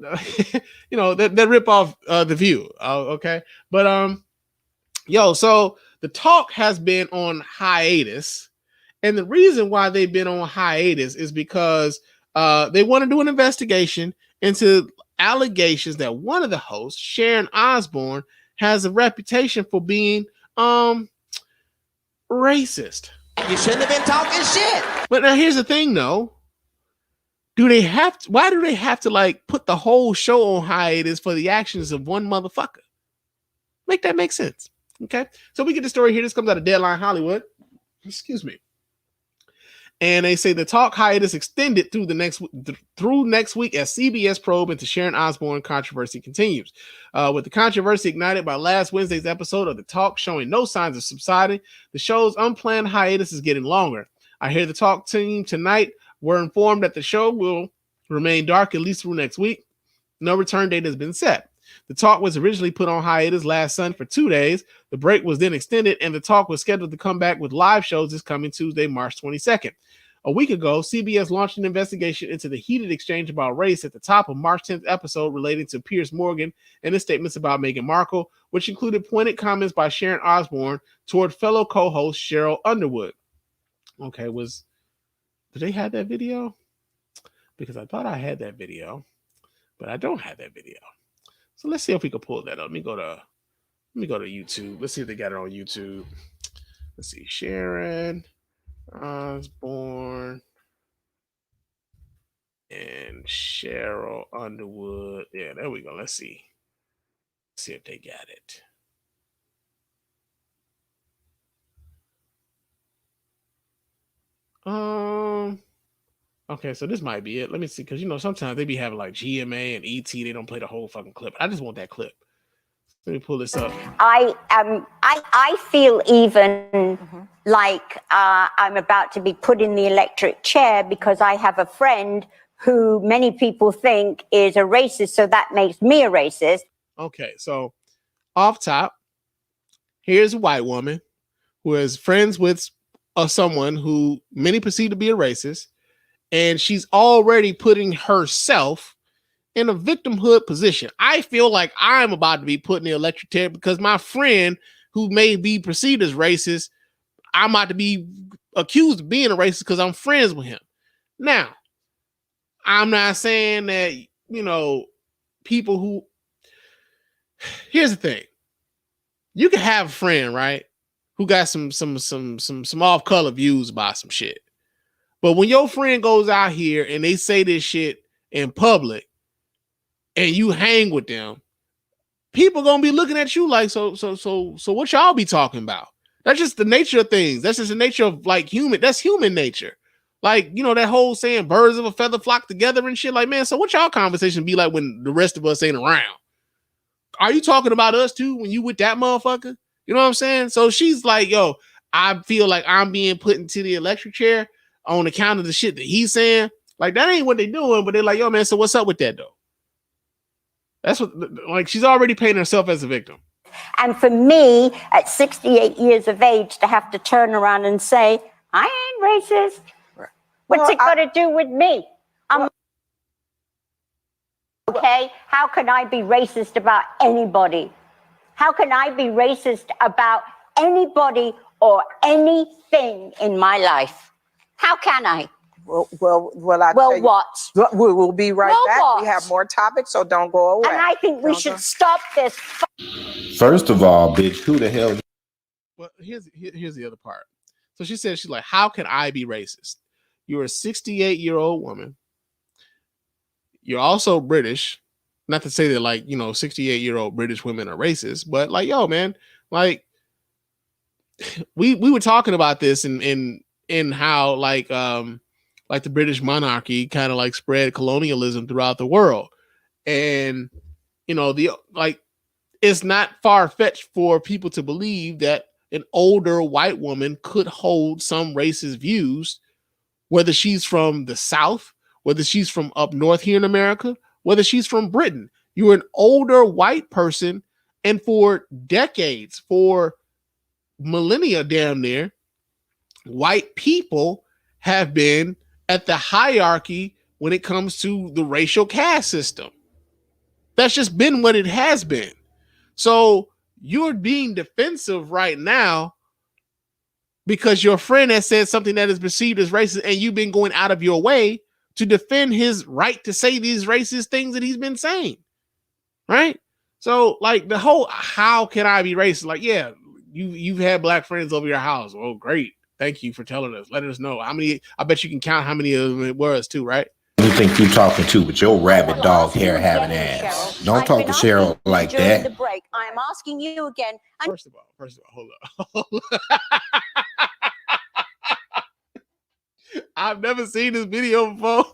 you know that rip off The View. Okay, but yo, so The Talk has been on hiatus, and the reason why they've been on hiatus is because they want to do an investigation into allegations that one of the hosts, Sharon Osbourne, has a reputation for being racist.
You shouldn't have been talking shit.
But now here's the thing though. Why do they have to like put the whole show on hiatus for the actions of one motherfucker? Make that make sense. Okay. So we get the story here. This comes out of Deadline Hollywood. Excuse me. And they say the talk hiatus extended through next week as CBS probe into Sharon Osbourne controversy continues. With the controversy ignited by last Wednesday's episode of The Talk showing no signs of subsiding, the show's unplanned hiatus is getting longer. I hear the Talk team tonight were informed that the show will remain dark at least through next week. No return date has been set. The Talk was originally put on hiatus last Sunday for 2 days. The break was then extended, and The Talk was scheduled to come back with live shows this coming Tuesday, March 22nd. A week ago, CBS launched an investigation into the heated exchange about race at the top of March 10th episode relating to Piers Morgan and his statements about Meghan Markle, which included pointed comments by Sharon Osbourne toward fellow co-host Cheryl Underwood. Okay, did they have that video? Because I thought I had that video, but I don't have that video. So let's see if we can pull that up. Let me go to YouTube. Let's see if they got it on YouTube. Let's see. Sharon Osbourne and Cheryl Underwood. Yeah, there we go. Let's see. Let's see if they got it. Okay, so this might be it. Let me see, because you know sometimes they be having like GMA and ET. They don't play the whole fucking clip. I just want that clip. Let me pull this up.
I feel even like I'm about to be put in the electric chair because I have a friend who many people think is a racist, so that makes me a racist.
Okay, so off top, here's a white woman who is friends with someone who many perceive to be a racist, and she's already putting herself in a victimhood position. I feel like I'm about to be put in the electric chair because my friend who may be perceived as racist, I'm about to be accused of being a racist because I'm friends with him. Now, I'm not saying that, you know, people who, here's the thing. You can have a friend, right, who got some off-color views about some shit. But when your friend goes out here and they say this shit in public, and you hang with them, people gonna be looking at you like, so what y'all be talking about? That's just the nature of things. That's just the nature of like that's human nature. Like, you know, that whole saying birds of a feather flock together and shit. Like, man, so what y'all conversation be like when the rest of us ain't around? Are you talking about us too when you with that motherfucker? You know what I'm saying? So she's like, yo, I feel like I'm being put into the electric chair on account of the shit that he's saying. Like, that ain't what they doing, but they're like, yo, man, so what's up with that though? That's what, like, she's already painting herself as a victim.
And for me, at 68 years of age, to have to turn around and say, I ain't racist. What's it got to do with me? Okay? How can I be racist about anybody? How can I be racist about anybody or anything in my life? How can I?
Well,
what?
We'll be right back.
What?
We have more topics, so don't go away.
And I think we should stop this.
First of all, bitch, who the hell?
Well, here's the other part. So she said, she's like, how can I be racist? You're a 68-year-old woman. You're also British. Not to say that, like, 68-year-old British women are racist, but like, yo, man, like, we were talking about this in how like the British monarchy kind of like spread colonialism throughout the world. And it's not far-fetched for people to believe that an older white woman could hold some racist views, whether she's from the South, whether she's from up north here in America, whether she's from Britain. You're an older white person, and for decades, for millennia damn near, white people have been at the hierarchy when it comes to the racial caste system. That's just been what it has been. So you're being defensive right now because your friend has said something that is perceived as racist, and you've been going out of your way to defend his right to say these racist things that he's been saying. Right? So like the whole, how can I be racist? Like, yeah, you've had black friends over your house. Oh, great. Thank you for telling us. Let us know how many. I bet you can count how many of them it was too, right?
You think you talking to with your rabbit dog hair having ass? Don't talk to Cheryl like that.
The break. I'm asking you again.
First of all, hold up. I've never seen this video before,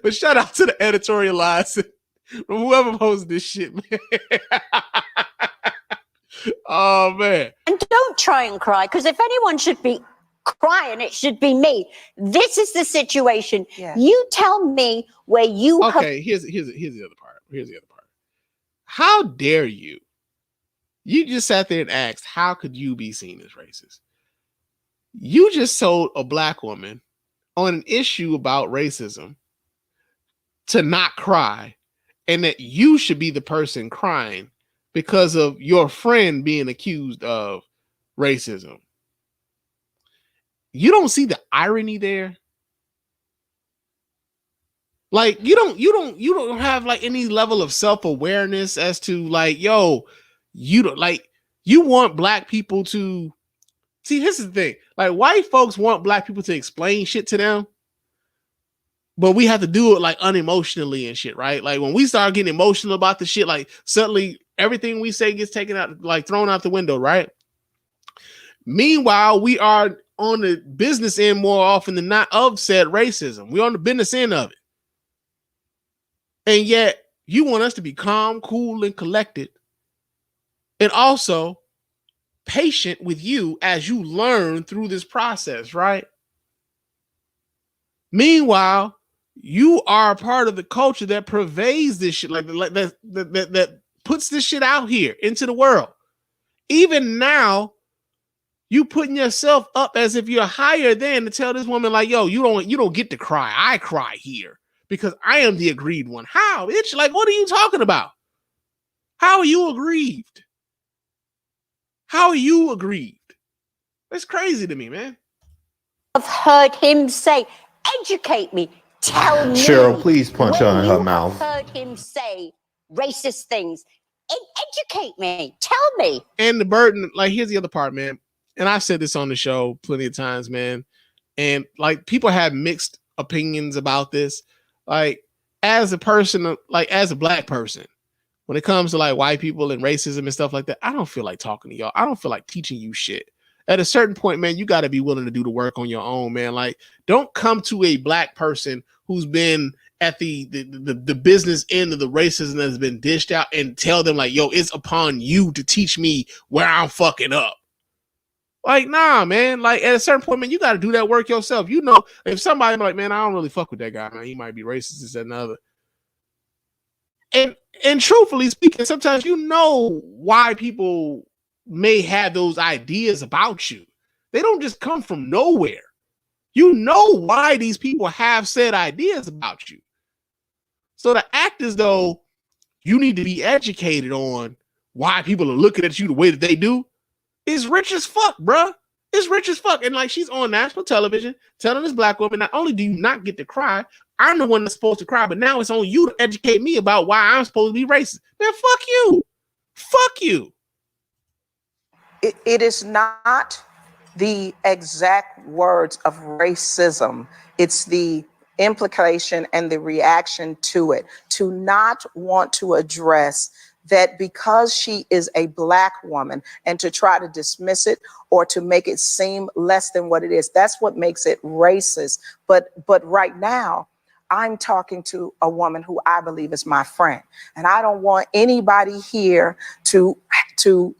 but shout out to the editorializing from whoever posted this shit, man. Oh, man.
And don't try and cry, because if anyone should be crying, it should be me. This is the situation. Yeah. You tell me where you
Okay, here's the other part. How dare you? You just sat there and asked, how could you be seen as racist? You just told a black woman on an issue about racism to not cry, and that you should be the person crying because of your friend being accused of racism. You don't see the irony there? Like, you don't have like any level of self-awareness as to like, yo, you don't like, you want black people to see. This is the thing. Like, white folks want black people to explain shit to them, but we have to do it like unemotionally and shit, right? Like when we start getting emotional about the shit, like suddenly everything we say gets taken out, like thrown out the window, right? Meanwhile, we are on the business end more often than not of said racism. We're on the business end of it. And yet you want us to be calm, cool, and collected, and also patient with you as you learn through this process, right? Meanwhile, you are a part of the culture that pervades this shit, like that puts this shit out here into the world. Even now, you putting yourself up as if you're higher than to tell this woman like, yo, you don't get to cry. I cry here because I am the aggrieved one. How? It's like, what are you talking about? How are you aggrieved? How are you aggrieved? That's crazy to me, man.
I've heard him say, educate me. Tell me.
Cheryl, please punch her in her mouth.
I've heard him say racist things. Educate me. Tell me.
And the burden, like, here's the other part, man. And I've said this on the show plenty of times, man. And like, people have mixed opinions about this. Like, as a person, like as a black person, when it comes to like white people and racism and stuff like that, I don't feel like talking to y'all. I don't feel like teaching you shit. At a certain point, man, you got to be willing to do the work on your own, man. Like, don't come to a black person who's been at the business end of the racism that has been dished out and tell them like, yo, it's upon you to teach me where I'm fucking up. Like, nah, man. Like, at a certain point, man, you got to do that work yourself. You know, if somebody like, man, I don't really fuck with that guy, man, he might be racist, this, and another. And truthfully speaking, sometimes you know why people may have those ideas about you. They don't just come from nowhere. You know why these people have said ideas about you. So to act as though you need to be educated on why people are looking at you the way that they do is rich as fuck, bruh. It's rich as fuck. And like, she's on national television telling this black woman, not only do you not get to cry, I'm the one that's supposed to cry, but now it's on you to educate me about why I'm supposed to be racist. Man, fuck you. Fuck you.
It is not the exact words of racism. It's the implication and the reaction to it, to not want to address that because she is a Black woman and to try to dismiss it or to make it seem less than what it is. That's what makes it racist. But right now, I'm talking to a woman who I believe is my friend. And I don't want anybody here to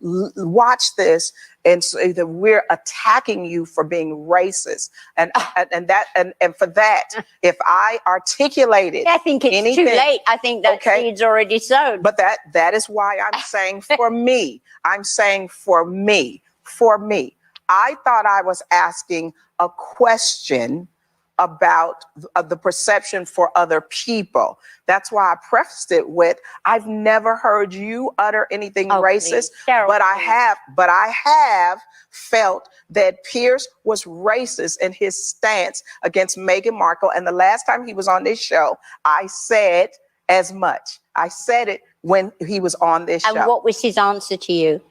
watch this and say that we're attacking you for being racist. And for that, if I articulated,
I think it's
anything,
too late. I think that seed's already sown.
But that is why I'm saying for me. I'm saying for me. I thought I was asking a question about the perception for other people. That's why I prefaced it with, I've never heard you utter anything racist, but I have felt that Pierce was racist in his stance against Meghan Markle. And the last time he was on this show, I said as much. I said it when he was on this show.
And what was his answer to you?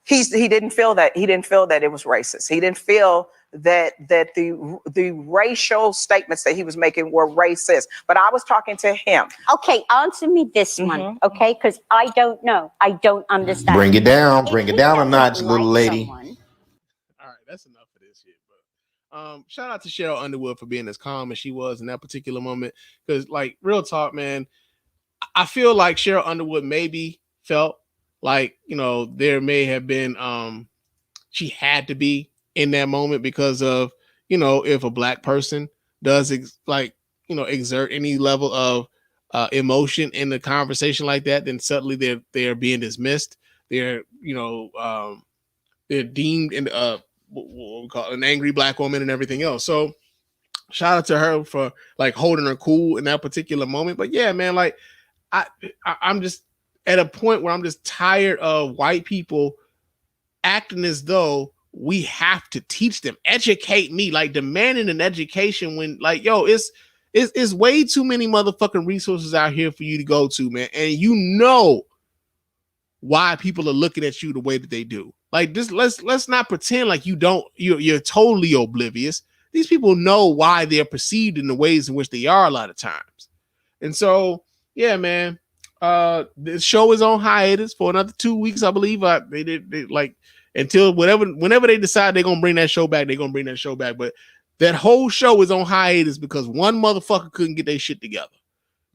He didn't feel that it was racist. He didn't feel that the racial statements that he was making were racist. But I was talking to him.
Okay, answer me this one, okay? Because I don't know. I don't understand.
Bring it down a notch, little lady.
All right, that's enough of this shit. But shout out to Cheryl Underwood for being as calm as she was in that particular moment. Because, like, real talk, man, I feel like Cheryl Underwood maybe felt like, you know, there may have been she had to be in that moment because of, you know, if a Black person does exert any level of emotion in the conversation like that, then suddenly they're being dismissed. They're, you know, they're deemed in what we call an angry Black woman and everything else. So shout out to her for like holding her cool in that particular moment. But yeah, man, like I'm just at a point where I'm just tired of white people acting as though we have to teach them, educate me, like demanding an education when, like, yo, it's way too many motherfucking resources out here for you to go to, man. And you know why people are looking at you the way that they do. Like this, let's not pretend like you're totally oblivious. These people know why they're perceived in the ways in which they are a lot of times. And so, yeah, man, the show is on hiatus for another 2 weeks, I believe. They like, until whenever they decide they're gonna bring that show back, they're gonna bring that show back. But that whole show is on hiatus because one motherfucker couldn't get their shit together.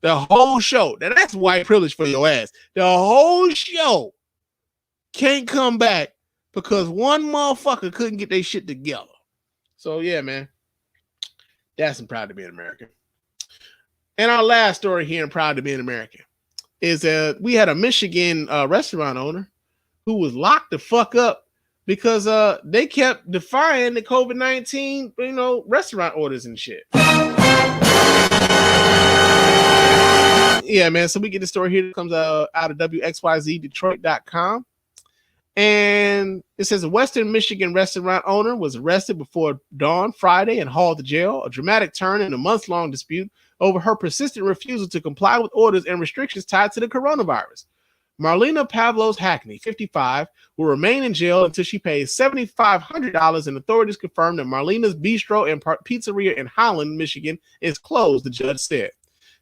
The whole show. Now that's white privilege for your ass. The whole show can't come back because one motherfucker couldn't get their shit together. So yeah, man. That's Proud to be an American. And our last story here in Proud to be an American is we had a Michigan restaurant owner who was locked the fuck up because they kept defying the COVID-19, you know, restaurant orders and shit. Yeah, man. So we get the story here that comes out of WXYZDetroit.com. And it says a Western Michigan restaurant owner was arrested before dawn Friday and hauled to jail. A dramatic turn in a months-long dispute over her persistent refusal to comply with orders and restrictions tied to the coronavirus. Marlena Pavlos Hackney, 55, will remain in jail until she pays $7,500, and authorities confirmed that Marlena's Bistro and Pizzeria in Holland, Michigan, is closed, the judge said.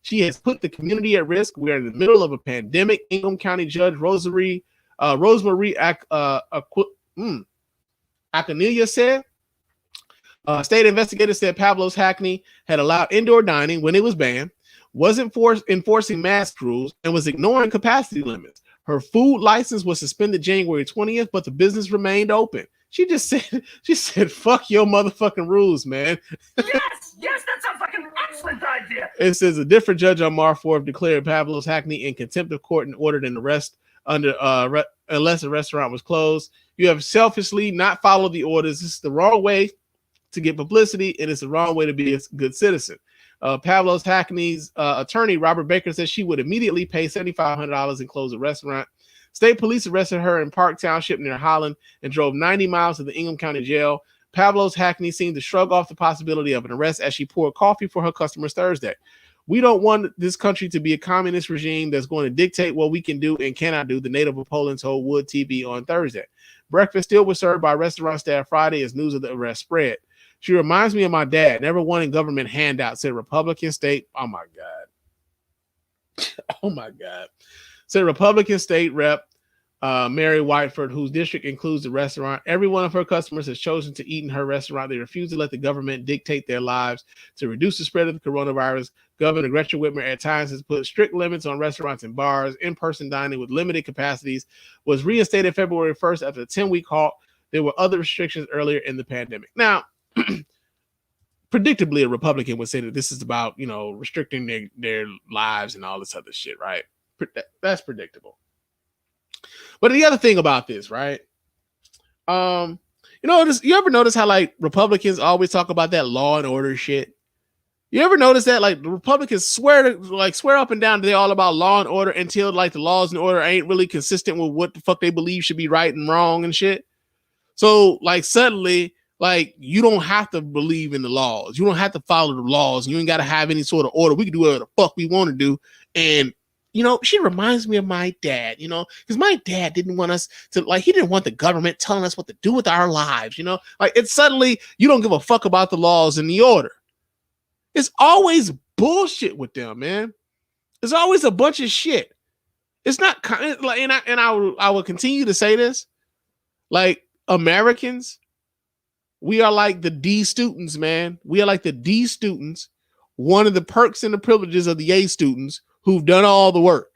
She has put the community at risk. We're in the middle of a pandemic, Ingham County Judge Rosemary Acanelia said. State investigators said Pavlos Hackney had allowed indoor dining when it was banned, wasn't enforcing mask rules, and was ignoring capacity limits. Her food license was suspended January 20th, but the business remained open. She said, fuck your motherfucking rules, man.
Yes, that sounds like an excellent idea.
It says a different judge on March 4th declared Pavlos Hackney in contempt of court and ordered an arrest unless the restaurant was closed. You have selfishly not followed the orders. This is the wrong way to get publicity, and it's the wrong way to be a good citizen. Pavlos Hackney's attorney, Robert Baker, said she would immediately pay $7,500 and close the restaurant. State police arrested her in Park Township near Holland and drove 90 miles to the Ingham County Jail. Pavlos Hackney seemed to shrug off the possibility of an arrest as she poured coffee for her customers Thursday. We don't want this country to be a communist regime that's going to dictate what we can do and cannot do, the native of Poland told Wood TV on Thursday. Breakfast still was served by restaurant staff Friday as news of the arrest spread. She reminds me of my dad, never wanting government handouts, said Republican state. Oh my God. Oh my God. Said Republican state rep Mary Whiteford, whose district includes the restaurant. Every one of her customers has chosen to eat in her restaurant. They refuse to let the government dictate their lives. To reduce the spread of the coronavirus, Governor Gretchen Whitmer at times has put strict limits on restaurants and bars. In-person dining with limited capacities was reinstated February 1st after a 10-week halt. There were other restrictions earlier in the pandemic. Now, predictably, a Republican would say that this is about, restricting their lives and all this other shit, right? That's predictable. But the other thing about this, right? You ever notice how like Republicans always talk about that law and order shit? You ever notice that like the Republicans swear up and down that they're all about law and order until like the laws and order ain't really consistent with what the fuck they believe should be right and wrong and shit. So like suddenly, like you don't have to believe in the laws. You don't have to follow the laws. You ain't got to have any sort of order. We can do whatever the fuck we want to do. And she reminds me of my dad, because my dad didn't want us to, like, he didn't want the government telling us what to do with our lives, like it's suddenly you don't give a fuck about the laws and the order. It's always bullshit with them, man. It's always a bunch of shit. It's not like, and I will continue to say this, like Americans, we are like the D students, man. We are like the D students. One of the perks and the privileges of the A students who've done all the work,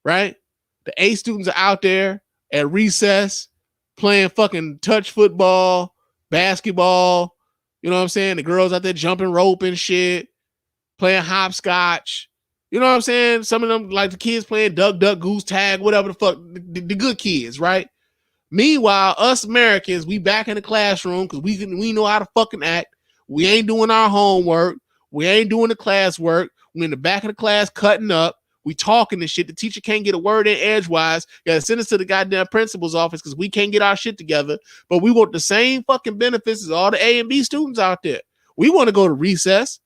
right? The A students are out there at recess playing fucking touch football, basketball. You know what I'm saying? The girls out there jumping rope and shit, playing hopscotch. You know what I'm saying? Some of them, like the kids playing duck, duck, goose, tag, whatever the fuck, the good kids, right? Meanwhile, us Americans, we back in the classroom because we know how to fucking act. We ain't doing our homework. We ain't doing the classwork. We're in the back of the class cutting up. We talking and shit. The teacher can't get a word in edgewise. Got to send us to the goddamn principal's office because we can't get our shit together. But we want the same fucking benefits as all the A and B students out there. We want to go to recess.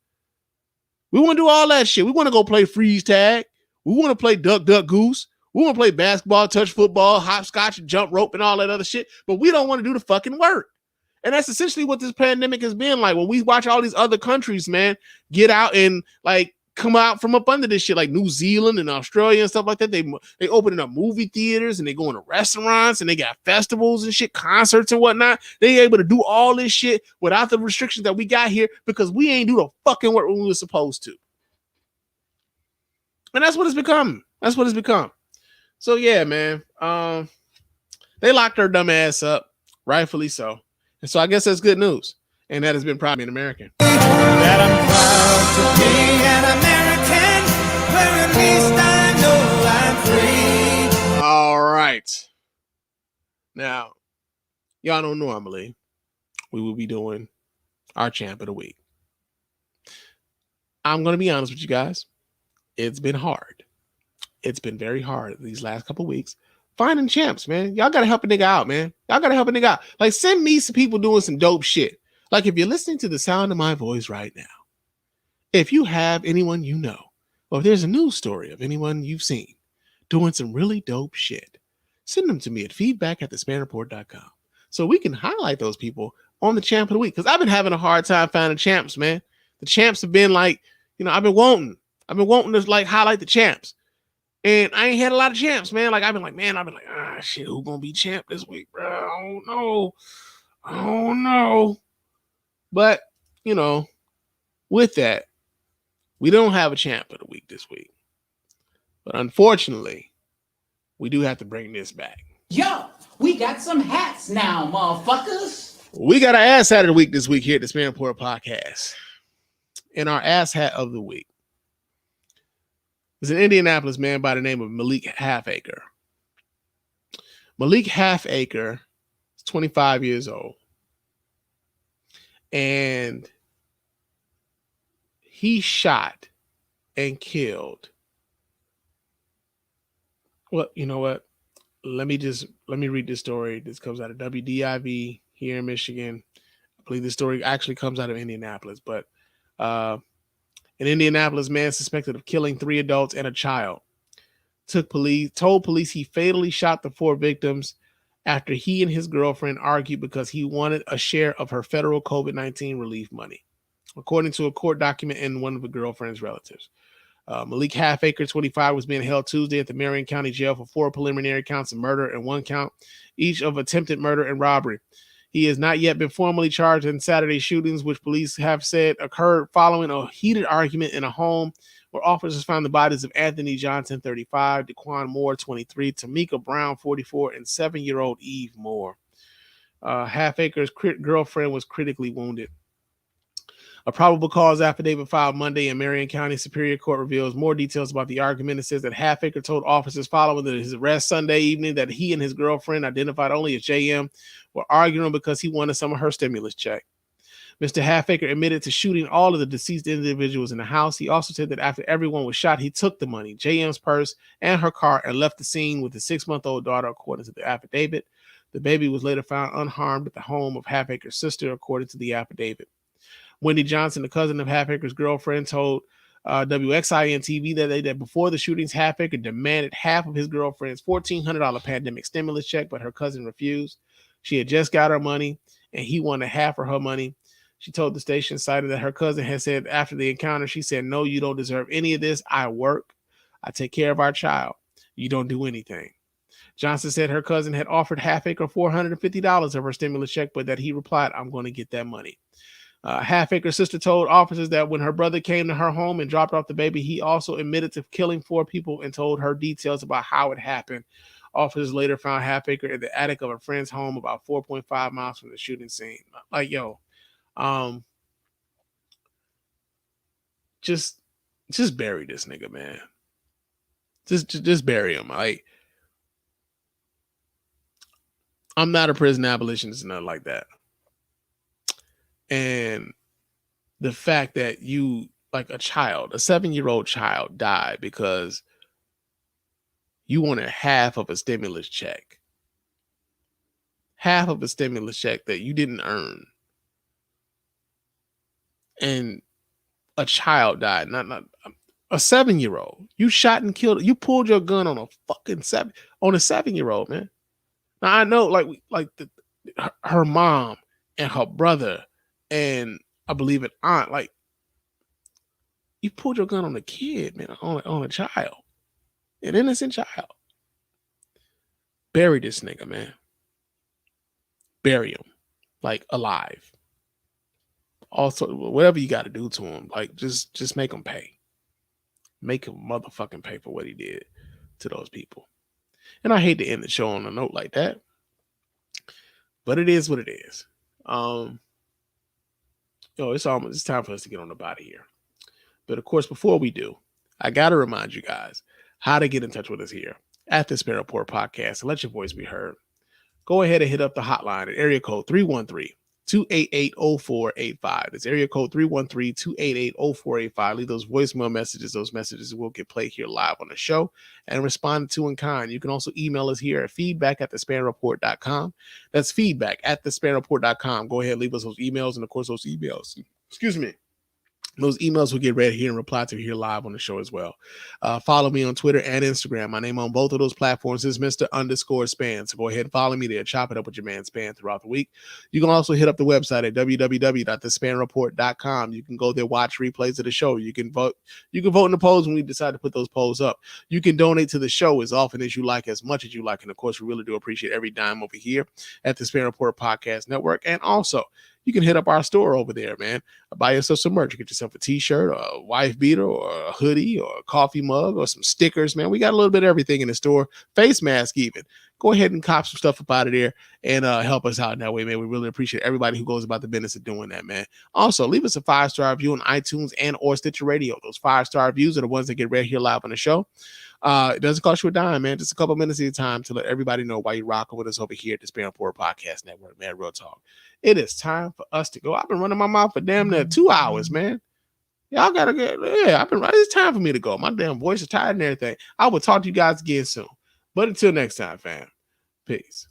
We want to do all that shit. We want to go play freeze tag. We want to play duck, duck, goose. We want to play basketball, touch football, hopscotch, and jump rope and all that other shit. But we don't want to do the fucking work. And that's essentially what this pandemic has been like. When we watch all these other countries, man, get out and like come out from up under this shit, like New Zealand and Australia and stuff like that. They opening up movie theaters and they going to restaurants and they got festivals and shit, concerts and whatnot. They able to do all this shit without the restrictions that we got here because we ain't do the fucking work we were supposed to. And that's what it's become. That's what it's become. So yeah, man. They locked her dumb ass up, rightfully so. And so I guess that's good news. And that has been proud of me an American.
That I'm proud to be an American, where at least I know I'm free.
All right. Now, y'all know normally we will be doing our champ of the week. I'm going to be honest with you guys. It's been hard. It's been very hard these last couple of weeks. Finding champs, man. Y'all got to help a nigga out, man. Y'all got to help a nigga out. Like, send me some people doing some dope shit. Like, if you're listening to the sound of my voice right now, if you have anyone you know, or if there's a news story of anyone you've seen doing some really dope shit, send them to me at feedback@thespannreport.com so we can highlight those people on the champ of the week. Because I've been having a hard time finding champs, man. The champs have been like, I've been wanting to like highlight the champs. And I ain't had a lot of champs, man. Like, I've been like, shit, who gonna be champ this week, bro? I don't know. But, with that, we don't have a champ of the week this week. But unfortunately, we do have to bring this back.
Yo, we got some hats now, motherfuckers.
We got our AssHat of the week this week here at the Spann Report podcast. And our AssHat of the week is an Indianapolis man by the name of Malik Halfacre. Malik Halfacre is 25 years old. And he shot and killed. Well, you know what? Let me read this story. This comes out of WDIV here in Michigan. I believe this story actually comes out of Indianapolis, but an Indianapolis man suspected of killing 3 adults and a child told police he fatally shot the 4 victims after he and his girlfriend argued because he wanted a share of her federal COVID-19 relief money, according to a court document and one of the girlfriend's relatives. Malik Halfacre, 25, was being held Tuesday at the Marion County Jail for 4 preliminary counts of murder and 1 count, each of attempted murder and robbery. He has not yet been formally charged in Saturday's shootings, which police have said occurred following a heated argument in a home where officers found the bodies of Anthony Johnson, 35, Daquan Moore, 23, Tamika Brown, 44, and 7-year-old Eve Moore. Halfacre's girlfriend was critically wounded. A probable cause affidavit filed Monday in Marion County Superior Court reveals more details about the argument. It says that Halfacre told officers following his arrest Sunday evening that he and his girlfriend, identified only as JM, were arguing because he wanted some of her stimulus check. Mr. Halfacre admitted to shooting all of the deceased individuals in the house. He also said that after everyone was shot, he took the money, JM's purse, and her car and left the scene with his 6-month-old daughter, according to the affidavit. The baby was later found unharmed at the home of Halfacre's sister, according to the affidavit. Wendy Johnson, the cousin of Halfacre's girlfriend, told WXIN-TV that before the shootings, Halfacre demanded half of his girlfriend's $1,400 pandemic stimulus check, but her cousin refused. She had just got her money, and he wanted half of her money. She told the station, cited that her cousin had said after the encounter, she said, "No, you don't deserve any of this. I work. I take care of our child. You don't do anything." Johnson said her cousin had offered Halfacre $450 of her stimulus check, but that he replied, "I'm going to get that money." Halfacre's sister told officers that when her brother came to her home and dropped off the baby, he also admitted to killing 4 people and told her details about how it happened. Officers later found Halfacre in the attic of a friend's home about 4.5 miles from the shooting scene. Like, yo, just bury this nigga, man. Just bury him. Like, I'm not a prison abolitionist, nothing like that. And the fact that you, like a child, a 7-year-old child, died because you wanted half of a stimulus check. Half of a stimulus check that you didn't earn. And a child died, not a 7-year-old. You shot and killed. You pulled your gun on a fucking 7-year-old, man. Now I know, her mom and her brother and I believe an aunt, like, you pulled your gun on a kid, man, on a child, an innocent child. Bury this nigga, man. Bury him, like, alive. Also, whatever you got to do to him, like, just make him pay. Make him motherfucking pay for what he did to those people. And I hate to end the show on a note like that, but it is what it is. It's time for us to get on up out of here. But of course, before we do, I got to remind you guys how to get in touch with us here at the Spann Report podcast and let your voice be heard. Go ahead and hit up the hotline at area code 313-288-0485. That's area code 313-288-0485. Leave those voicemail messages. Those messages will get played here live on the show and responded to in kind. You can also email us here at feedback@thespannreport.com. That's feedback@thespannreport.com. Go ahead, leave us those emails. And of course, those emails, those emails will get read here and replied to here live on the show as well. Follow me on Twitter and Instagram. My name on both of those platforms is Mr._Spann. So go ahead and follow me there. Chop it up with your man Spann throughout the week. You can also hit up the website at www.thespannreport.com. You can go there, watch replays of the show. You can vote. You can vote in the polls when we decide to put those polls up. You can donate to the show as often as you like, as much as you like. And of course, we really do appreciate every dime over here at the Spann Report Podcast Network. And also, you can hit up our store over there, man. Buy yourself some merch. You get yourself a t-shirt, or a wife beater, or a hoodie, or a coffee mug, or some stickers, man. We got a little bit of everything in the store. Face mask even. Go ahead and cop some stuff up out of there and help us out in that way, man. We really appreciate everybody who goes about the business of doing that, man. Also, leave us a 5-star review on iTunes and or Stitcher Radio. Those 5-star reviews are the ones that get read here live on the show. It doesn't cost you a dime, man. Just a couple minutes of your time to let everybody know why you're rocking with us over here at the Spann Report Podcast Network, man. Real talk. It is time for us to go. I've been running my mouth for damn near 2 hours, man. Y'all gotta get, it's time for me to go. My damn voice is tired and everything. I will talk to you guys again soon. But until next time, fam. Peace.